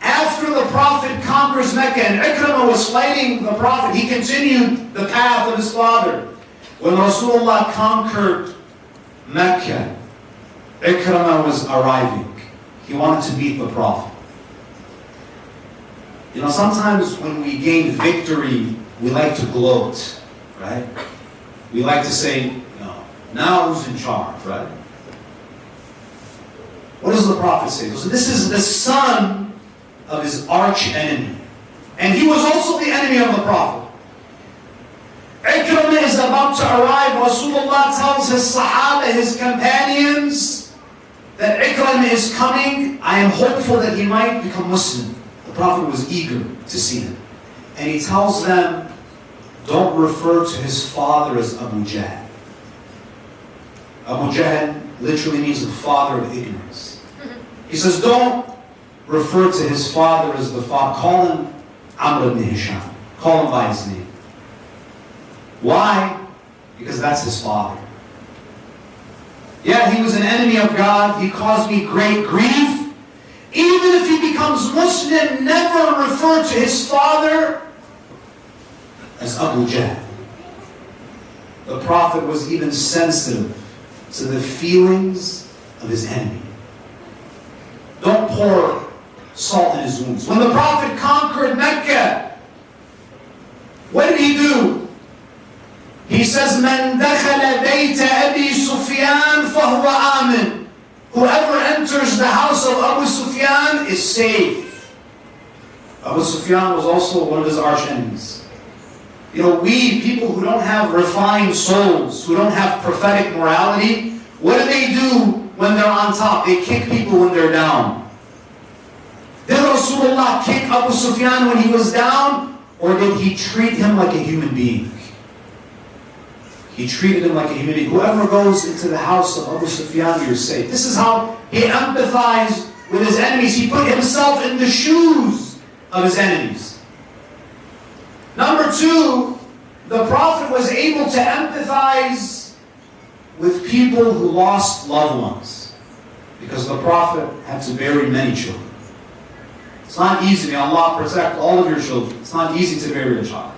After the Prophet conquers Mecca and Icnyu was fighting the Prophet, he continued the path of his father. When Rasulullah conquered Mecca, Icnyu was arriving. He wanted to meet the Prophet. You know, sometimes when we gain victory, we like to gloat, right? We like to say, now who's in charge, right? What does the Prophet say? So this is the son of his arch enemy. And he was also the enemy of the Prophet. Icnyu is about to arrive. Rasulullah tells his Sahaba, his companions, that Icnyu is coming. I am hopeful that he might become Muslim. The Prophet was eager to see him. And he tells them, don't refer to his father as Abu Jahl. Abu Jahl literally means the father of ignorance. He says, don't refer to his father as the father. Call him Amr ibn Hisham. Call him by his name. Why? Because that's his father. Yeah, he was an enemy of God. He caused me great grief. Even if he becomes Muslim, never refer to his father as Abu Jahl. The Prophet was even sensitive to the feelings of his enemy. Don't pour salt in his wounds. When the Prophet conquered Mecca, what did he do? He says, "Man dakhala bayta Abi Sufyan fahuwa amin." Whoever enters the house of Abu Sufyan is safe. Abu Sufyan was also one of his arch enemies. You know, we, people who don't have refined souls, who don't have prophetic morality, what do when they're on top? They kick people when they're down. Did Rasulullah kick Abu Sufyan when he was down? Or did he treat him like a human being? He treated him like a human being. Whoever goes into the house of Abu Sufyan, you're safe. This is how he empathized with his enemies. He put himself in the shoes of his enemies. Number two, the Prophet was able to empathize with people who lost loved ones, because the Prophet had to bury many children. It's not easy. May Allah protect all of your children. It's not easy to bury a child.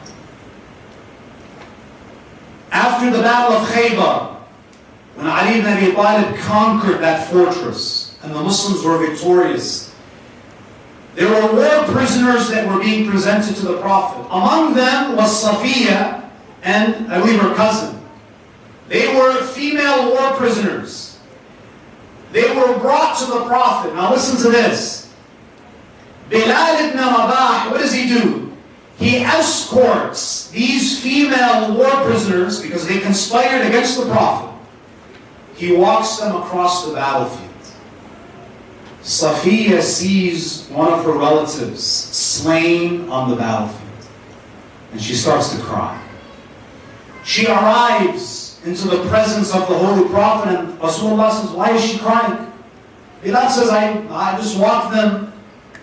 After the Battle of Khaybar, when Ali ibn Abi Talib conquered that fortress and the Muslims were victorious, there were war prisoners that were being presented to the Prophet. Among them was Safiya and, I believe, her cousin. They were female war prisoners. They were brought to the Prophet. Now listen to this. Bilal ibn Rabah, what does he do? He escorts these female war prisoners because they conspired against the Prophet. He walks them across the battlefield. Safiya sees one of her relatives slain on the battlefield, and she starts to cry. She arrives into the presence of the Holy Prophet, and Rasulullah says, "Why is she crying?" Bilal says, I just walked them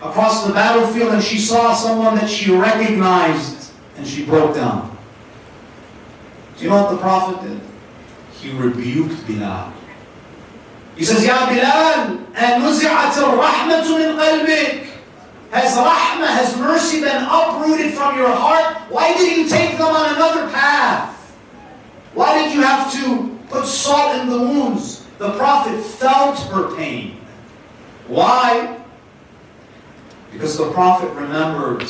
across the battlefield and she saw someone that she recognized and she broke down. Do you know what the Prophet did? He rebuked Bilal. He says, "Ya Bilal, أَنُزِعَتِ الرَّحْمَةُ مِنْ قَلْبِكَ." Has rahmah, has mercy been uprooted from your heart? Why did you take them on another path? Why did you have to put salt in the wounds? The Prophet felt her pain. Why? Because the Prophet remembered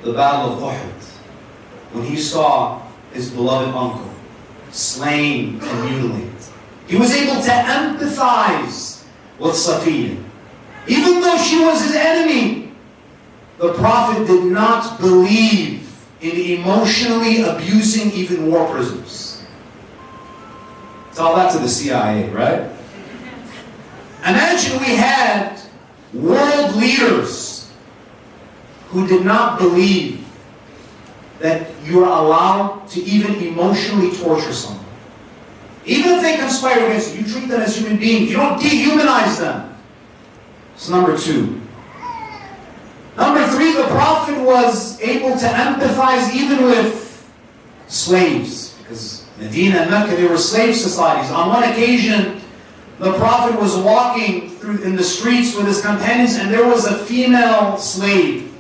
the Battle of Uhud, when he saw his beloved uncle slain and mutilated. He was able to empathize with Safiya. Even though she was his enemy, the Prophet did not believe in emotionally abusing even war prisoners. Tell that to the CIA, right? Imagine we had world leaders who did not believe that you are allowed to even emotionally torture someone. Even if they conspire against you, you treat them as human beings. You don't dehumanize them. That's number two. Number three, the Prophet was able to empathize even with slaves. Because Medina and Mecca, they were slave societies. On one occasion, the Prophet was walking in the streets with his companions, and there was a female slave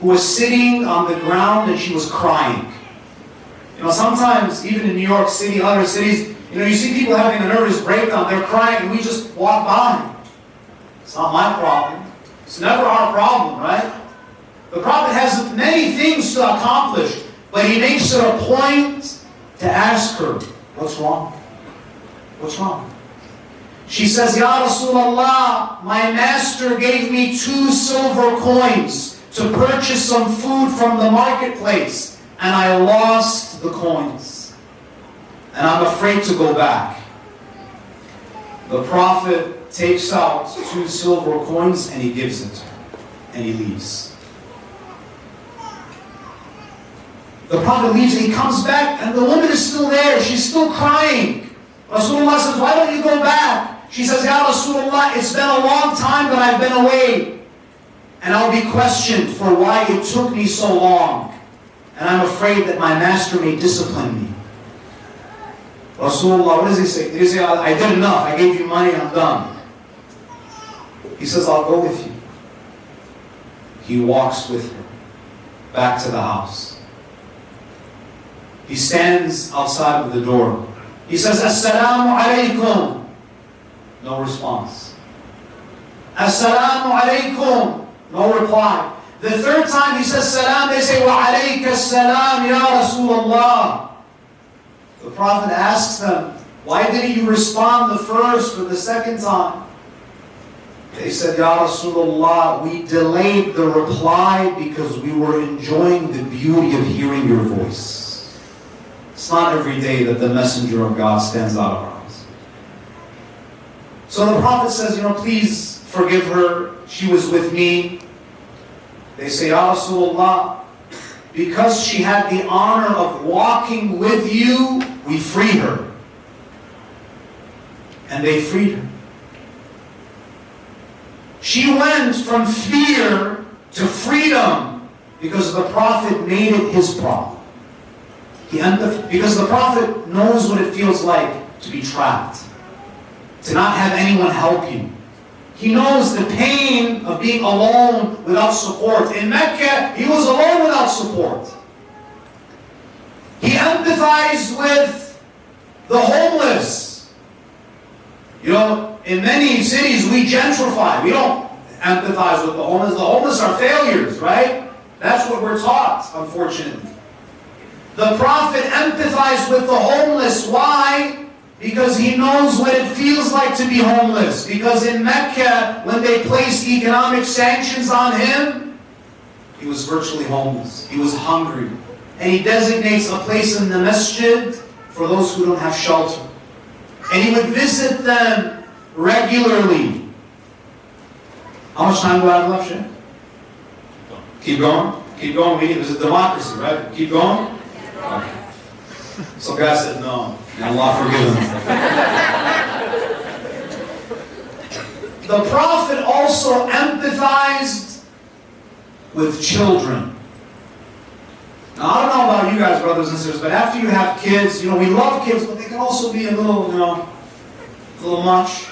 who was sitting on the ground and she was crying. Sometimes, even in New York City, other cities, you see people having a nervous breakdown, they're crying, and we just walk by. It's not my problem. It's never our problem, right? The Prophet has many things to accomplish, but he makes it a point to ask her, what's wrong? What's wrong? She says, Ya Rasulullah, my master gave me 2 silver coins to purchase some food from the marketplace, and I lost the coins. And I'm afraid to go back. The Prophet takes out 2 silver coins and he gives it to her. And he leaves. The Prophet leaves and he comes back and the woman is still there. She's still crying. Rasulullah says, why don't you go back? She says, Ya Rasulullah, it's been a long time that I've been away. And I'll be questioned for why it took me so long. And I'm afraid that my master may discipline me. Rasulullah, what does he say? He says, I did enough. I gave you money, I'm done. He says, I'll go with you. He walks with her back to the house. He stands outside of the door. He says, Assalamu alaikum. No response. Assalamu alaikum. No reply. The third time he says salam, they say, Wa alayka salam ya Rasulullah. The Prophet asks them, why didn't you respond the first or the second time? They said, Ya Rasulullah, we delayed the reply because we were enjoying the beauty of hearing your voice. It's not every day that the messenger of God stands out of our eyes. So the Prophet says, please forgive her. She was with me. They say, Ya Rasulullah, because she had the honor of walking with you, we freed her. And they freed her. She went from fear to freedom because the Prophet made it his problem. Because the Prophet knows what it feels like to be trapped, to not have anyone help you. He knows the pain of being alone without support. In Mecca, he was alone without support. He empathized with the homeless. In many cities we gentrify. We don't empathize with the homeless. The homeless are failures, right? That's what we're taught, unfortunately. The Prophet empathized with the homeless. Why? Because he knows what it feels like to be homeless. Because in Mecca, when they placed economic sanctions on him, he was virtually homeless. He was hungry. And he designates a place in the masjid for those who don't have shelter. And he would visit them regularly. How much time do I have left, Sheikh? Keep going? Keep going. It was a democracy, right? Keep going? Okay. So God said no. And Allah forgive him. The Prophet also empathized with children. Now, I don't know about you guys, brothers and sisters, but after you have kids, we love kids, but they can also be a little much.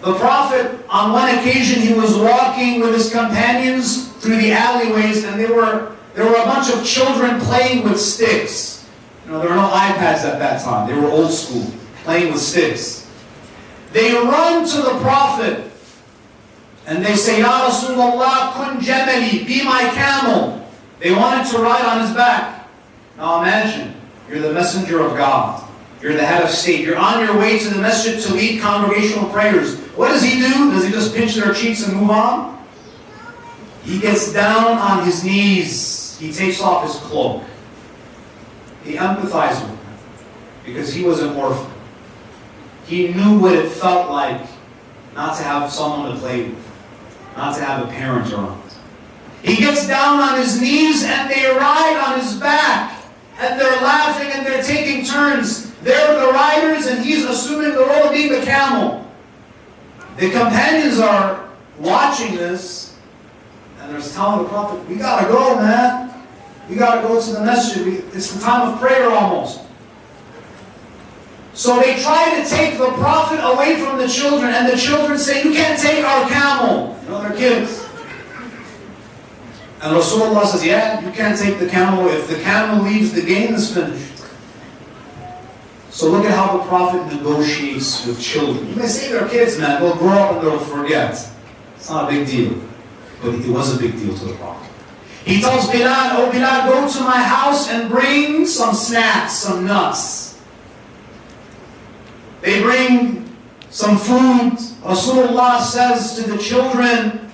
The Prophet, on one occasion, he was walking with his companions through the alleyways, and there were a bunch of children playing with sticks. There were no iPads at that time. They were old school, playing with sticks. They run to the Prophet, and they say, Ya Rasulullah, kun jamali, be my camel. They wanted to ride on his back. Now imagine, you're the messenger of God. You're the head of state. You're on your way to the masjid to lead congregational prayers. What does he do? Does he just pinch their cheeks and move on? He gets down on his knees. He takes off his cloak. He empathized with them because he was an orphan. He knew what it felt like not to have someone to play with, not to have a parent around. He gets down on his knees and they ride on his back. And they're laughing and they're taking turns. They're the riders and he's assuming the role of being the camel. The companions are watching this and they're telling the Prophet, we gotta go, man. We gotta go to the masjid. It's the time of prayer almost. So they try to take the Prophet away from the children, and the children say, you can't take our camel. You know, they're kids. And Rasulullah says, yeah, you can't take the camel. If the camel leaves, the game is finished. So look at how the Prophet negotiates with children. You may say they're kids, man. They'll grow up and they'll forget. It's not a big deal. But it was a big deal to the Prophet. He tells Bilal, oh Bilal, go to my house and bring some snacks, some nuts. They bring some food. Rasulullah says to the children,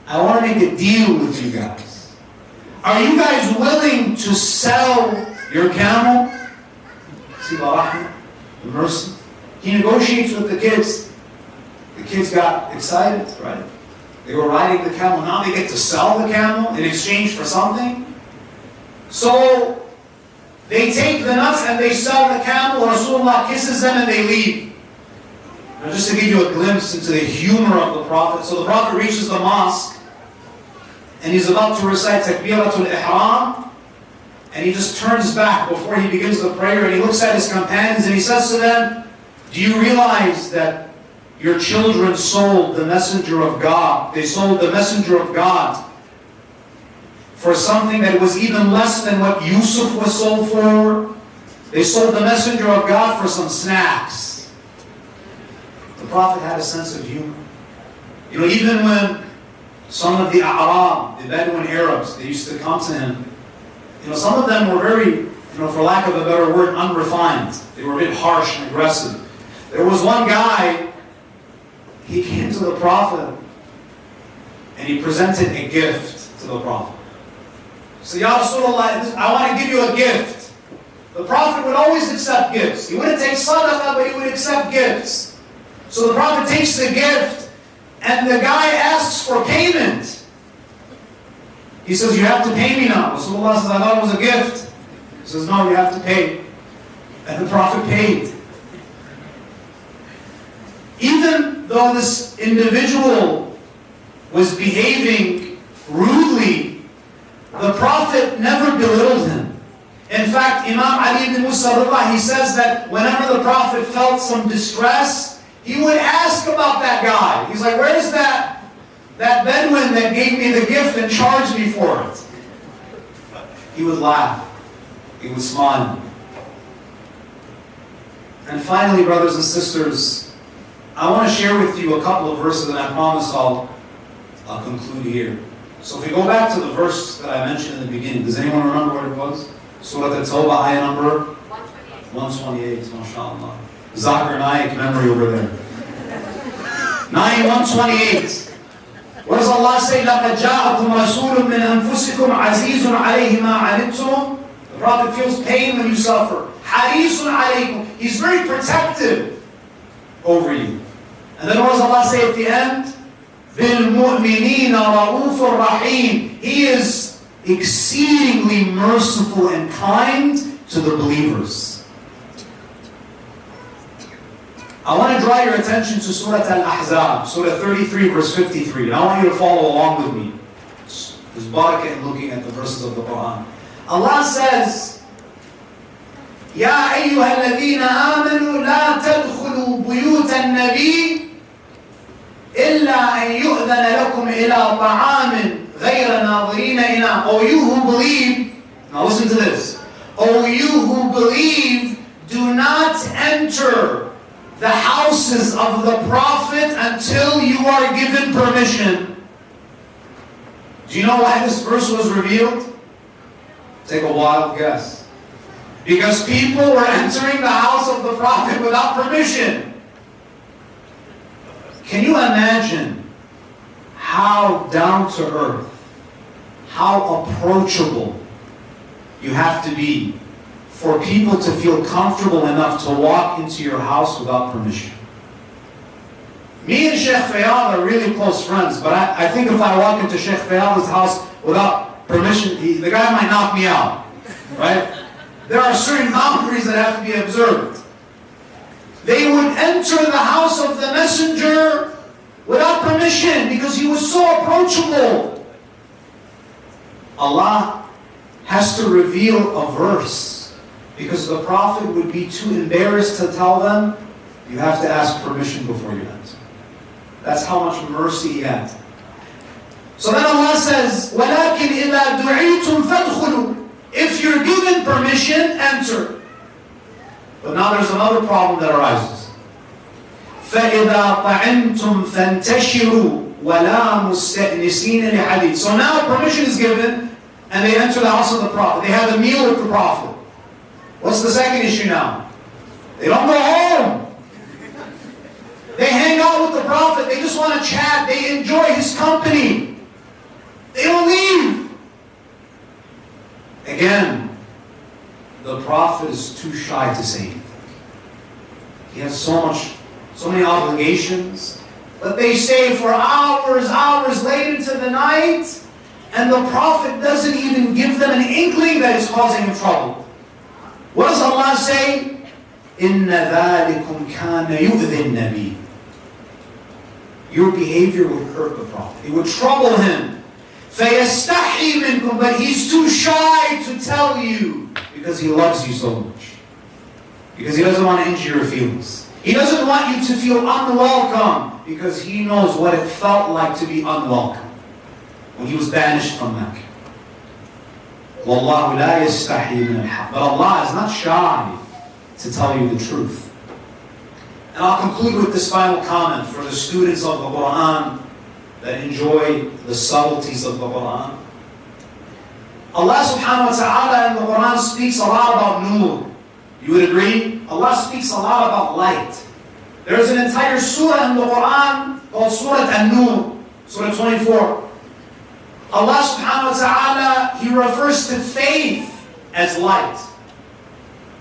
I want to make a deal with you guys. Are you guys willing to sell your camel? See the rahmah, the mercy. He negotiates with the kids. The kids got excited, right? They were riding the camel. Now they get to sell the camel in exchange for something. So they take the nuts and they sell the camel. Rasulullah kisses them and they leave. Now just to give you a glimpse into the humor of the Prophet. So the Prophet reaches the mosque and he's about to recite Takbiratul Ihram. And he just turns back before he begins the prayer and he looks at his companions and he says to them, do you realize that your children sold the messenger of God? They sold the messenger of God for something that was even less than what Yusuf was sold for. They sold the messenger of God for some snacks. The Prophet had a sense of humor. You know, even when some of the Arab, the Bedouin Arabs, they used to come to him, you know, some of them were very, you know, for lack of a better word, unrefined. They were a bit harsh and aggressive. There was one guy, he came to the Prophet and he presented a gift to the Prophet. So, Ya Rasulullah, I want to give you a gift. The Prophet would always accept gifts. He wouldn't take sadaqah, but he would accept gifts. So the Prophet takes the gift and the guy asks for payment. He says, you have to pay me now. Rasulullah says, I thought it was a gift. He says, no, you have to pay. And the Prophet paid. Even though this individual was behaving rudely, the Prophet never belittled him. In fact, Imam Ali ibn Musa, he says that whenever the Prophet felt some distress, he would ask about that guy. He's like, where's that Bedouin that gave me the gift and charged me for it? He would laugh. He would smile. And finally, brothers and sisters, I want to share with you a couple of verses, and I promise I'll conclude here. So if we go back to the verse that I mentioned in the beginning, does anyone remember what it was? Surah At-Tawbah, ayah number 128, mashallah. Zakir Naik memory over there. 128. What does Allah say? لَقَدْ جَاءَكُمْ رَسُولٌ مِّنْ أَنفُسِكُمْ عَزِيزٌ عَلَيْهِ مَا عَنِتُّمْ. The Prophet feels pain when you suffer. حَرِيصٌ عَلَيْكُمْ. He's very protective over you. And then what does Allah say at the end? بِالْمُؤْمِنِينَ رَؤُوفٌ رَحِيمٌ. He is exceedingly merciful and kind to the believers. I want to draw your attention to Surah Al-Ahzab, Surah 33, verse 53. And I want you to follow along with me. There's barakah in looking at the verses of the Quran. Allah says, يَا أَيُّهَا الَّذِينَ آمَنُوا لَا تَدْخُلُوا بُيُوتَ النَّبِيِّ إِلَّا أَن يُؤْذَنَ لَكُمْ إِلَىٰ طَعَامٍ غَيْرَ نَاظِرِينَ إِنَاهُ. O you who believe, now listen to this. O you who believe, do not enter the houses of the Prophet until you are given permission. Do you know why this verse was revealed? Take a wild guess. Because people were entering the house of the Prophet without permission. Can you imagine how down to earth, how approachable you have to be for people to feel comfortable enough to walk into your house without permission? Me and Sheikh Faiyaz are really close friends, but I think if I walk into Sheikh Faiyaz's house without permission, the guy might knock me out, right? There are certain boundaries that have to be observed. They would enter the house of the messenger without permission because he was so approachable. Allah has to reveal a verse because the Prophet would be too embarrassed to tell them, you have to ask permission before you enter. That's how much mercy he had. So then Allah says, وَلَكِنْ إِذَا دُعِيتُمْ فَادْخُلُوا. If you're given permission, enter. But now there's another problem that arises. فَإِذَا طَعِمْتُمْ فَانْتَشِرُوا وَلَا مُسْتَأْنِسِينَ لِحَدِيثٍ. So now permission is given, and they enter the house of the Prophet. They have a meal with the Prophet. What's the second issue now? They don't go home. They hang out with the Prophet. They just want to chat. They enjoy his company. They don't leave. Again, the Prophet is too shy to say anything. He has so many obligations. But they stay for hours late into the night, and the Prophet doesn't even give them an inkling that is causing him trouble. What does Allah say? إِنَّ ذَلِكُمْ كَانَ يُؤْذِي النَّبِيِّ. Your behavior would hurt the Prophet. It would trouble him. فَيَسْتَحِي مِنْكُمْ. But he's too shy to tell you because he loves you so much. Because he doesn't want to injure your feelings. He doesn't want you to feel unwelcome because he knows what it felt like to be unwelcome when he was banished from Mecca. وَاللَّهُ لَا يَسْتَحِي مِنَ الْحَقِّ. But Allah is not shy to tell you the truth. And I'll conclude with this final comment for the students of the Quran that enjoy the subtleties of the Quran. Allah subhanahu wa ta'ala in the Quran speaks a lot about nur. You would agree? Allah speaks a lot about light. There's an entire surah in the Quran called Surah An-Nur, Surah 24. Allah subhanahu wa ta'ala, He refers to faith as light.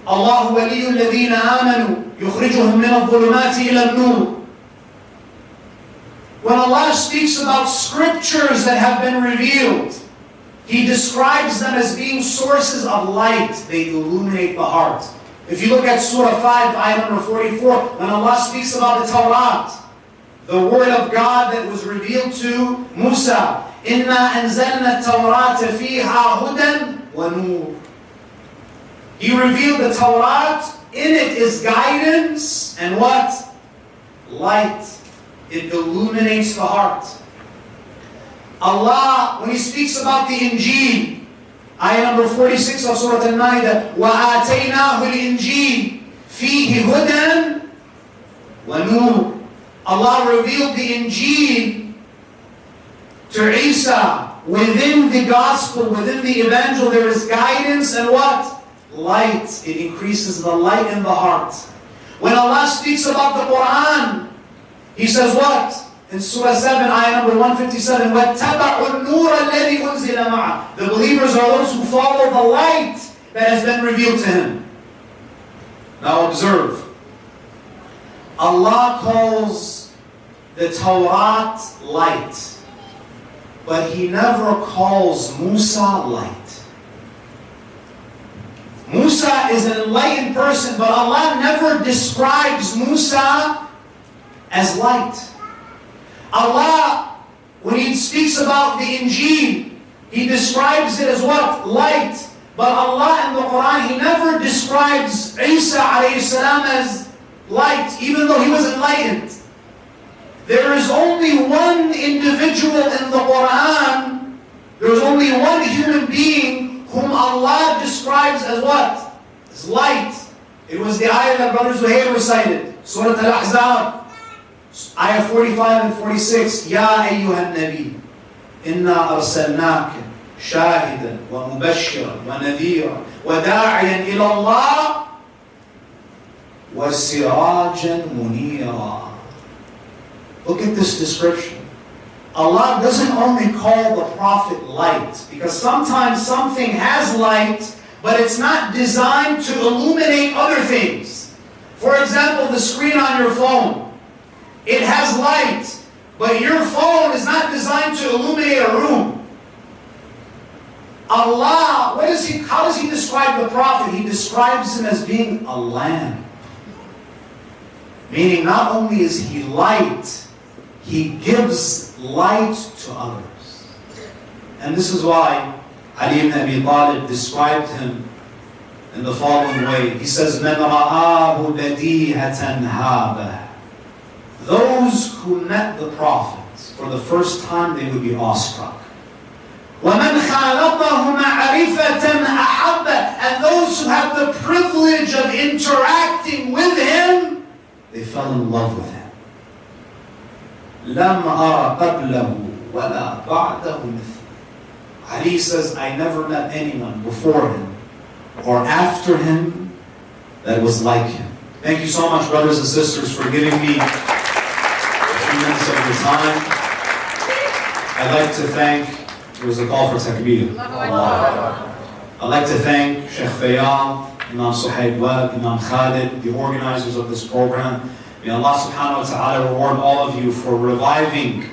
Allah وَلِيُّ الَّذِينَ آمَنُوا يُخْرِجُهُم مِّنَ الظُّلُمَاتِ إِلَى النُّورِ. When Allah speaks about scriptures that have been revealed, He describes them as being sources of light. They illuminate the heart. If you look at Surah 5, ayah number 44, when Allah speaks about the Tawrat, the word of God that was revealed to Musa, إِنَّا أَنزَلْنَا التَّوْرَاةَ فِيهَا هُدًى وَنُورٌ. He revealed the Tawrat. In it is guidance and what? Light. It illuminates the heart. Allah, when He speaks about the Injil, ayah number 46 of Surah Al-Ma'idah, وَآتَيْنَاهُ الْإِنْجِيلَ فِيهِ هُدًى وَنُورٌ. Allah revealed the Injil to Isa. Within the gospel, within the evangel, there is guidance and what? Light. It increases the light in the heart. When Allah speaks about the Quran, He says what? In Surah 7, ayah number 157, وَاتَّبَعُوا النُّورَ الَّذِي أُنزِلَ مَعَهُ. The believers are those who follow the light that has been revealed to him. Now observe. Allah calls the Tawrat light, but He never calls Musa light. Musa is an enlightened person, but Allah never describes Musa as light. Allah, when He speaks about the Injil, He describes it as what? Light. But Allah in the Quran, He never describes Isa alayhi salam as light, even though he was enlightened. There is only one individual in the Quran, there is only one human being whom Allah describes as what? As light. It was the ayah that Brother Zuhair recited, Surah Al-Ahzab, ayah 45 and 46. Ya ayyuhan nabi, inna arsalnaka shahidan wa mubashiran wa nadhiran wa da'iyan ila Allah wa sirajan munira. Look at this description. Allah doesn't only call the Prophet light, because sometimes something has light, but it's not designed to illuminate other things. For example, the screen on your phone. It has light, but your phone is not designed to illuminate a room. Allah, how does He describe the Prophet? He describes him as being a lamp. Meaning not only is he light, he gives light to others. And this is why Ali ibn Abi Talib described him in the following way. He says, مَنْ رَآهُ بَدِيهَةً هَابَهُ. Those who met the Prophet for the first time, they would be awestruck. وَمَنْ خَالَطَهُ مَعْرِفَةً أَحَبَّ. And those who have the privilege of interacting with him, they fell in love with him. لَمْ أَرَ قَبْلَهُ وَلَا بَعْدَهُ مِثْلُهُ. Ali says, I never met anyone before him or after him that was like him. Thank you so much, brothers and sisters, for giving me a few minutes of your time. I'd like to thank, there was a call for takbir. I'd like to thank Sheikh Faiyaz, Imam Suhaib, Webb, Imam Khalid, the organizers of this program. May Allah subhanahu wa ta'ala reward all of you for reviving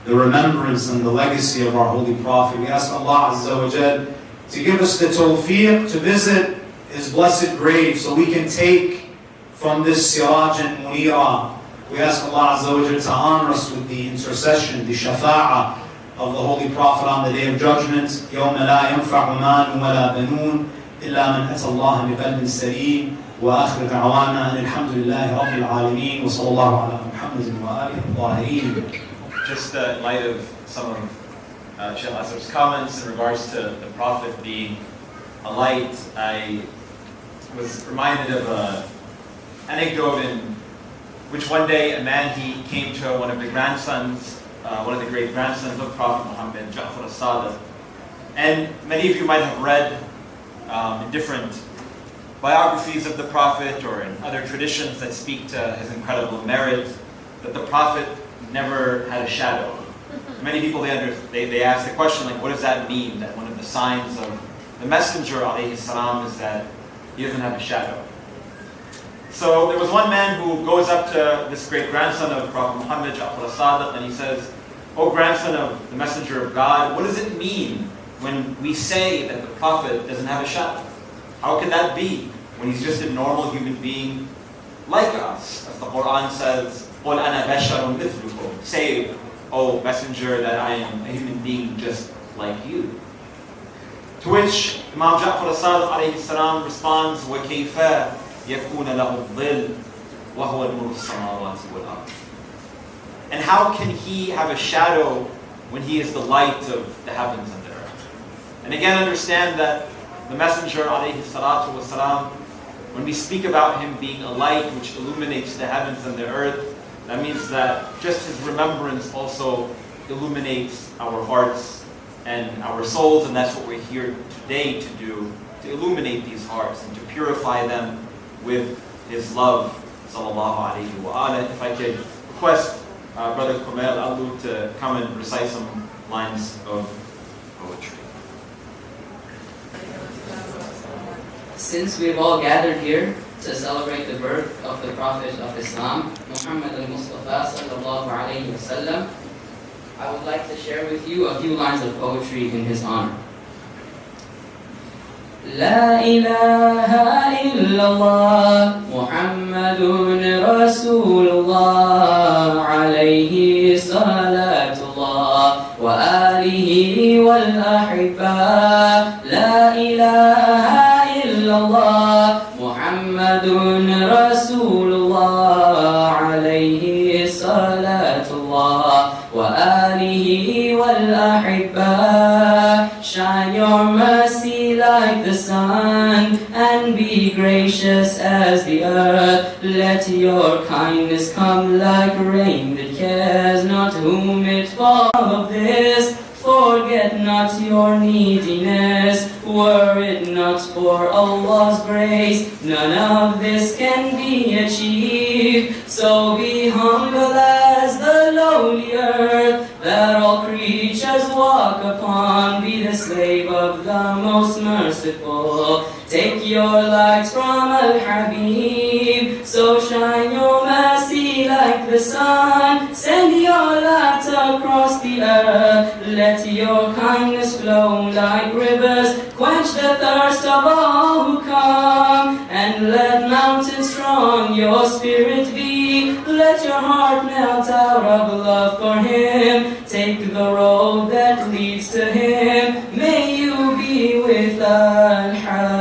the remembrance and the legacy of our Holy Prophet. We ask Allah Azza wa Jal to give us the tawfiq to visit his blessed grave so we can take from this siraj and munira. We ask Allah Azza wa Jal to honor us with the intercession, the shafa'ah of the Holy Prophet on the Day of Judgment. يَوْمَ لَا يَنْفَعُ مَالٌ وَلَا بَنُونَ إِلَّا مَنْ أَتَى اللَّهَ بِقَلْبٍ سَلِيمٍ وآخر دعوانا أن الحمد لله رب العالمين وصلى الله على محمد وآله الطاهرين. Just in light of some of Sheikh Azhar's comments in regards to the Prophet being a light, I was reminded of an anecdote in which one day a man, he came to one of the grandsons, one of the great grandsons of Prophet Muhammad, Jaffer as-Sadiq. And many of you might have read in different biographies of the Prophet or in other traditions that speak to his incredible merit, that the Prophet never had a shadow. Many people, they ask the question, like, what does that mean? That one of the signs of the Messenger, alayhi salam, is that he doesn't have a shadow. So there was one man who goes up to this great grandson of Prophet Muhammad, Jaffer as-Sadiq, and he says, "O grandson of the Messenger of God, what does it mean when we say that the Prophet doesn't have a shadow? How can that be when he's just a normal human being like us?" As the Quran says, قُلْ أَنَا بَشَرٌ مِثْلُكُمْ. Say, O Messenger, that I am a human being just like you. To which Imam Ja'far as-Sadiq alayhi salam responds, وَكَيْفَ يَكُونَ لَهُ الظِّلُّ وَهُوَ نُورُ السَّمَاوَاتِ وَالْأَرْضِ. And how can he have a shadow when he is the light of the heavens and the earth? And again, understand that the Messenger alayhi salatu wasalam, when we speak about him being a light which illuminates the heavens and the earth, that means that just his remembrance also illuminates our hearts and our souls, and that's what we're here today to do, to illuminate these hearts and to purify them with his love, sallallahu alayhi wa alihi. If I could request Brother Kumayl, Alloo, to come and recite some lines of poetry. Since we've all gathered here to celebrate the birth of the Prophet of Islam, Muhammad al-Mustafa sallallahu alayhi wa sallam, I would like to share with you a few lines of poetry in his honor. لا إله إلا الله محمد رسول الله عليه صلاة الله وآله والأحبة. لا إله إلا الله محمد رسول الله عليه صلاة الله وآله والأحبة. Shine your mercy like the sun and be gracious as the earth. Let your kindness come like rain that cares not whom it falls. Of this, forget not your neediness. Were it not for Allah's grace, none of this can be achieved. So be humble as the lowly earth that all creatures walk upon. Be the slave of the most merciful. Take your lights from Al-Habib. So shine your mercy like the sun. Send your light across the earth. Let your kindness flow like rivers. Quench the thirst of all who come. And let mountains strong your spirit be. Let your heart melt out of love for him. Take the road that leads to him. May you be with Al-Habib.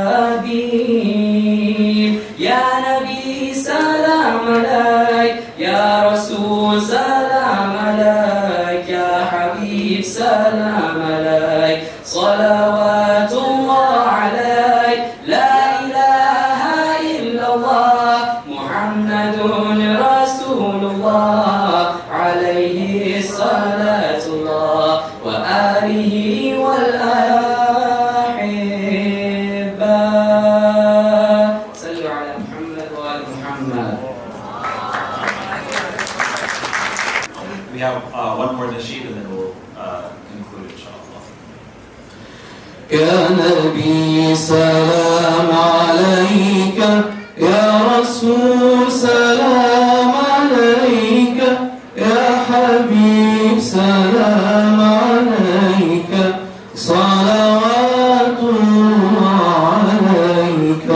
سلام عليك يا رسول سلام عليك يا حبيب سلام عليك صلوات الله عليك لا إله إلا الله محمد رسول الله عليه صلاة الله وآله والأحبة صلوا على محمد وآل محمد. We have one more nasheed and then we'll conclude inshallah. يا نبي سلام عليك يا رسول سلام عليك يا حبيب سلام عليك صلوات الله عليك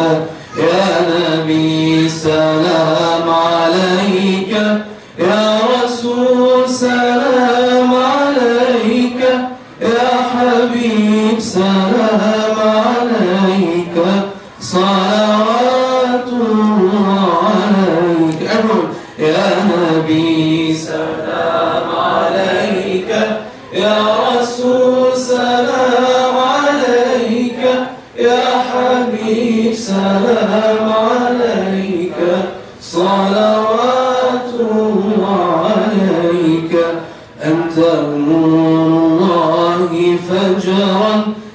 يا نبي سلام عليك يا رسول سلام عليك يا حبيب سلام عليك صلوات الله عليك يا نبي سلام عليك يا رسول سلام عليك يا حبيب سلام عليك صلوات الله عليك أنت نور الله فجرا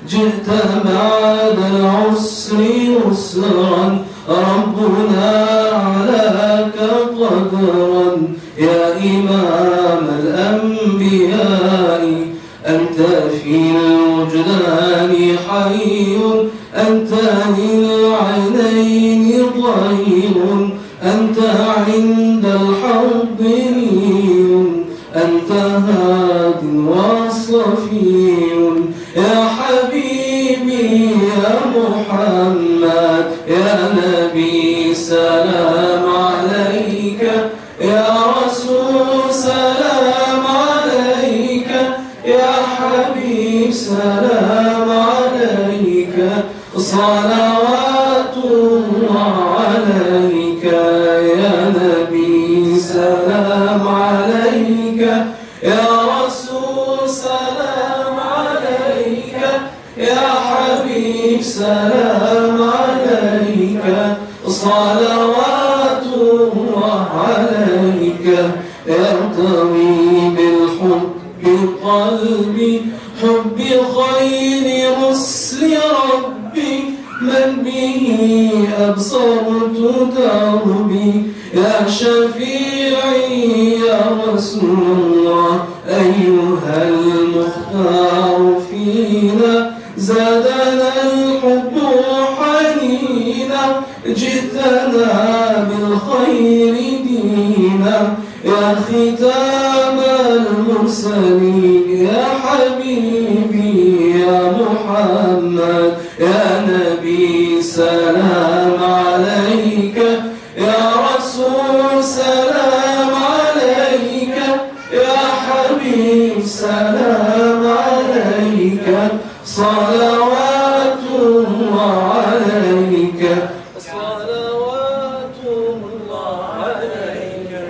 جئت بعد العسر يسرا ربنا علاك قدرا يا إمام الأنبياء أنت في الوجدان حي أنت للعينين ضير أنت عند الحوض نير أنت هاد وصفي يا حبيبي يا محمد يا نبي سلام عليك يا رسول سلام عليك يا حبيب سلام عليك صلوات الله عليك يا نبي سلام عليك يا رسول سلام عليك يا حبيب سلام عليك صلوات الله عليك يرتوي بالحب قلبي حب خير رسل ربي من به أبصرت دربي يا شفيعي يا رسول الله أيها المختار فينا زادنا الحب حنينا جئتنا بالخير دينا يا ختام المرسلين يا حبيبي يا محمد يا نبي سلام عليك يا رسول سلام عليك يا حبيب سلام عليك صلوات الله عليك صلوات الله عليك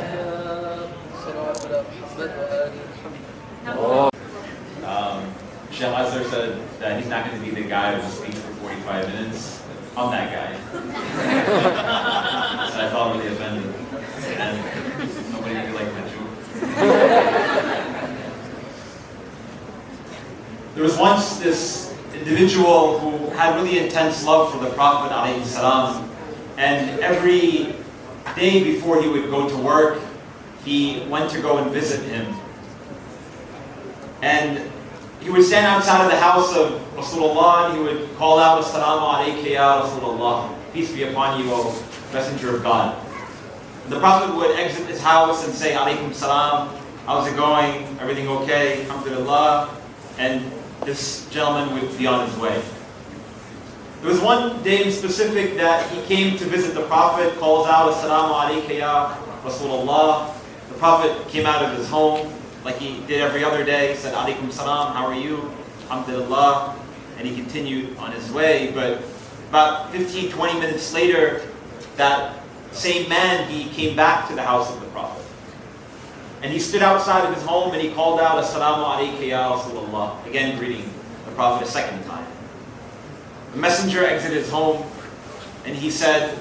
صلوات محمد. Sheikh Azhar said that he's not going to be the guy who speaks for 45 minutes. I'm that guy. So I felt really offended. And nobody really liked my joke. There was once this individual who had really intense love for the Prophet ﷺ, and every day before he would go to work, he went to go and visit him. And he would stand outside of the house of Rasulullah and he would call out, As-salamu alayka ya Rasulullah, peace be upon you, O Messenger of God. The Prophet would exit his house and say, Alaykum salam, how's it going? Everything okay? Alhamdulillah. And this gentleman would be on his way. There was one day in specific that he came to visit the Prophet, calls out, As-salamu alayka ya Rasulullah. The Prophet came out of his home, like he did every other day, said, Alaykum salam, how are you? Alhamdulillah. And he continued on his way. But about 15, 20 minutes later, that same man, he came back to the house of the Prophet. And he stood outside of his home and he called out, Assalamu alayka ya Rasulullah, again greeting the Prophet a second time. The messenger exited his home and he said,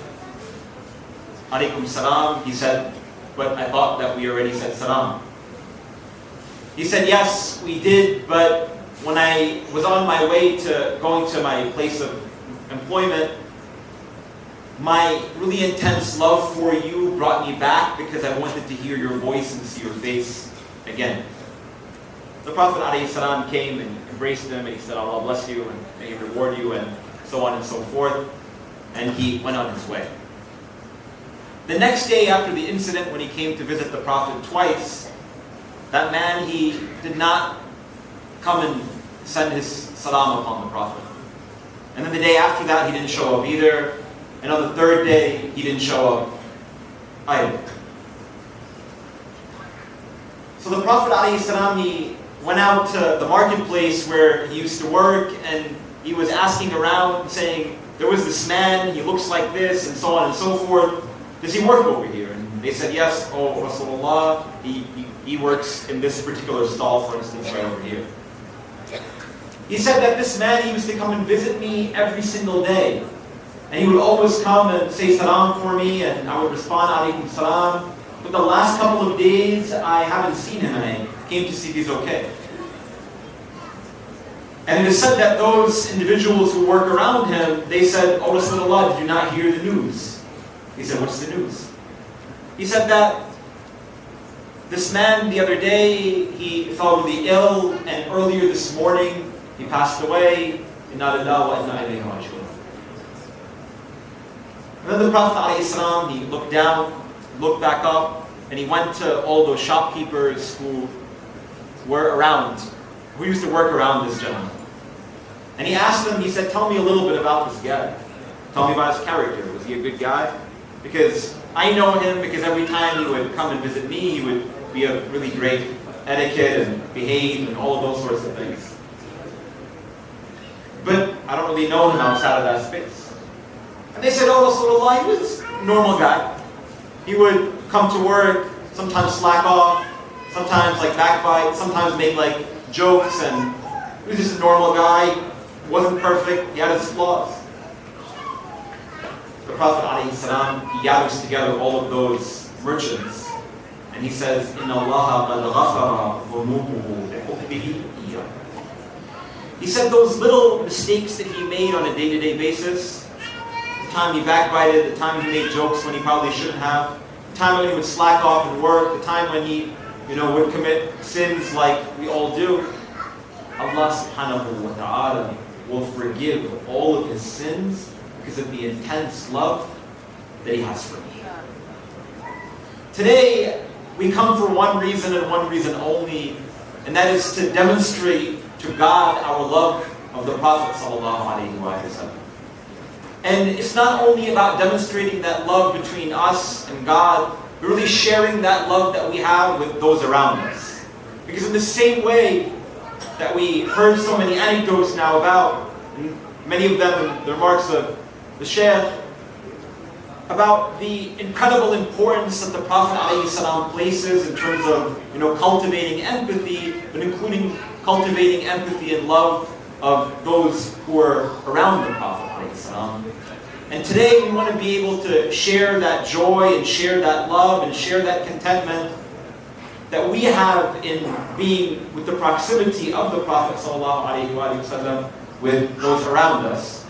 Alaykum salam. He said, but I thought that we already said salam. He said, yes, we did, but when I was on my way to going to my place of employment, my really intense love for you brought me back because I wanted to hear your voice and see your face again. The Prophet ﷺ came and embraced him and he said, Allah bless you and may he reward you and so on and so forth. And he went on his way. The next day after the incident when he came to visit the Prophet twice, that man, he did not come and send his salam upon the Prophet. And then the day after that, he didn't show up either. And on the third day, he didn't show up either. So the Prophet ﷺ, he went out to the marketplace where he used to work and he was asking around saying, there was this man, he looks like this, and so on and so forth. Does he work over here? And they said, yes, oh Rasulullah, he works in this particular stall, for instance, right over here. He said that this man, he used to come and visit me every single day. And he would always come and say salam for me, and I would respond, alaykum salam. But the last couple of days, I haven't seen him, and I came to see if he's okay. And it is said that those individuals who work around him, they said, oh Rasulullah, did you not hear the news? He said, what's the news? He said that this man the other day, he fell really ill, and earlier this morning, he passed away. Inna lillahi wa inna ilayhi raji'un. And then the Prophet ﷺ, he looked down, looked back up, and he went to all those shopkeepers who were around, who used to work around this gentleman. And he asked them, he said, tell me a little bit about this guy. Tell me about his character. Was he a good guy? Because I know him because every time he would come and visit me, he would be a really great etiquette and behave and all of those sorts of things. But I don't really know him outside of that space. And they said, oh Rasulullah, he was a normal guy. He would come to work, sometimes slack off, sometimes like backbite, sometimes make like jokes, and he was just a normal guy. Wasn't perfect, he had his flaws. The Prophet ﷺ, he gathers together all of those merchants and he says, Inna Allah qad ghafara dhunubuhu bihubbihi iyyah. He said those little mistakes that he made on a day-to-day basis, the time he backbited, the time he made jokes when he probably shouldn't have, the time when he would slack off and work, the time when he would commit sins like we all do, Allah subhanahu wa ta'ala will forgive all of his sins because of the intense love that he has for me. Today, we come for one reason and one reason only, and that is to demonstrate to God our love of the Prophet ﷺ. And it's not only about demonstrating that love between us and God, but really sharing that love that we have with those around us. Because in the same way that we heard so many anecdotes now about, and many of them in the remarks of the Sheikh, about the incredible importance that the Prophet ﷺ places in terms of cultivating empathy, but including cultivating empathy and love of those who are around the Prophet ﷺ. And today we want to be able to share that joy and share that love and share that contentment that we have in being with the proximity of the Prophet ﷺ with those around us.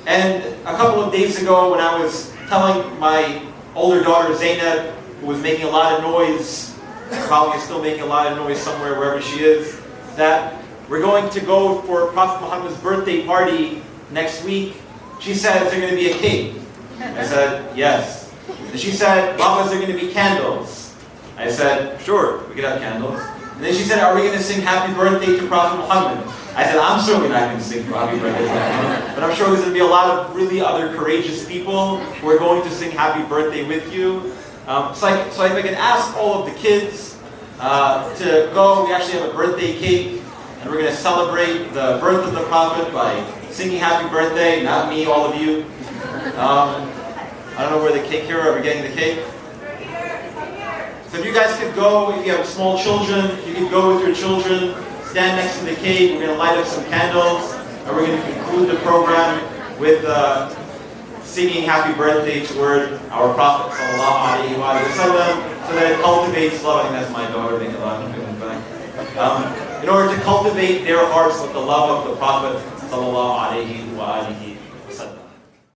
And a couple of days ago when I was telling my older daughter Zainab, who was making a lot of noise, probably still making a lot of noise somewhere wherever she is, that we're going to go for Prophet Muhammad's birthday party next week. She said, is there going to be a cake? I said, yes. And she said, Mama, is there going to be candles? I said, sure, we could have candles. And then she said, are we going to sing happy birthday to Prophet Muhammad? I said, I'm certainly not going to sing happy birthday to Muhammad, but I'm sure there's going to be a lot of really other courageous people who are going to sing happy birthday with you. So if I could ask all of the kids to go, we actually have a birthday cake, and we're going to celebrate the birth of the Prophet by singing happy birthday, not me, all of you. I don't know where the cake here. Are we getting the cake? So if you guys could go, if you have small children, you could go with your children, stand next to the cake. We're going to light up some candles, and we're going to conclude the program with singing happy birthday toward our Prophet sallallahu alaihi wasallam, so that it cultivates love. I think that's my daughter. In order to cultivate their hearts with the love of the Prophet sallallahu alaihi wasallam.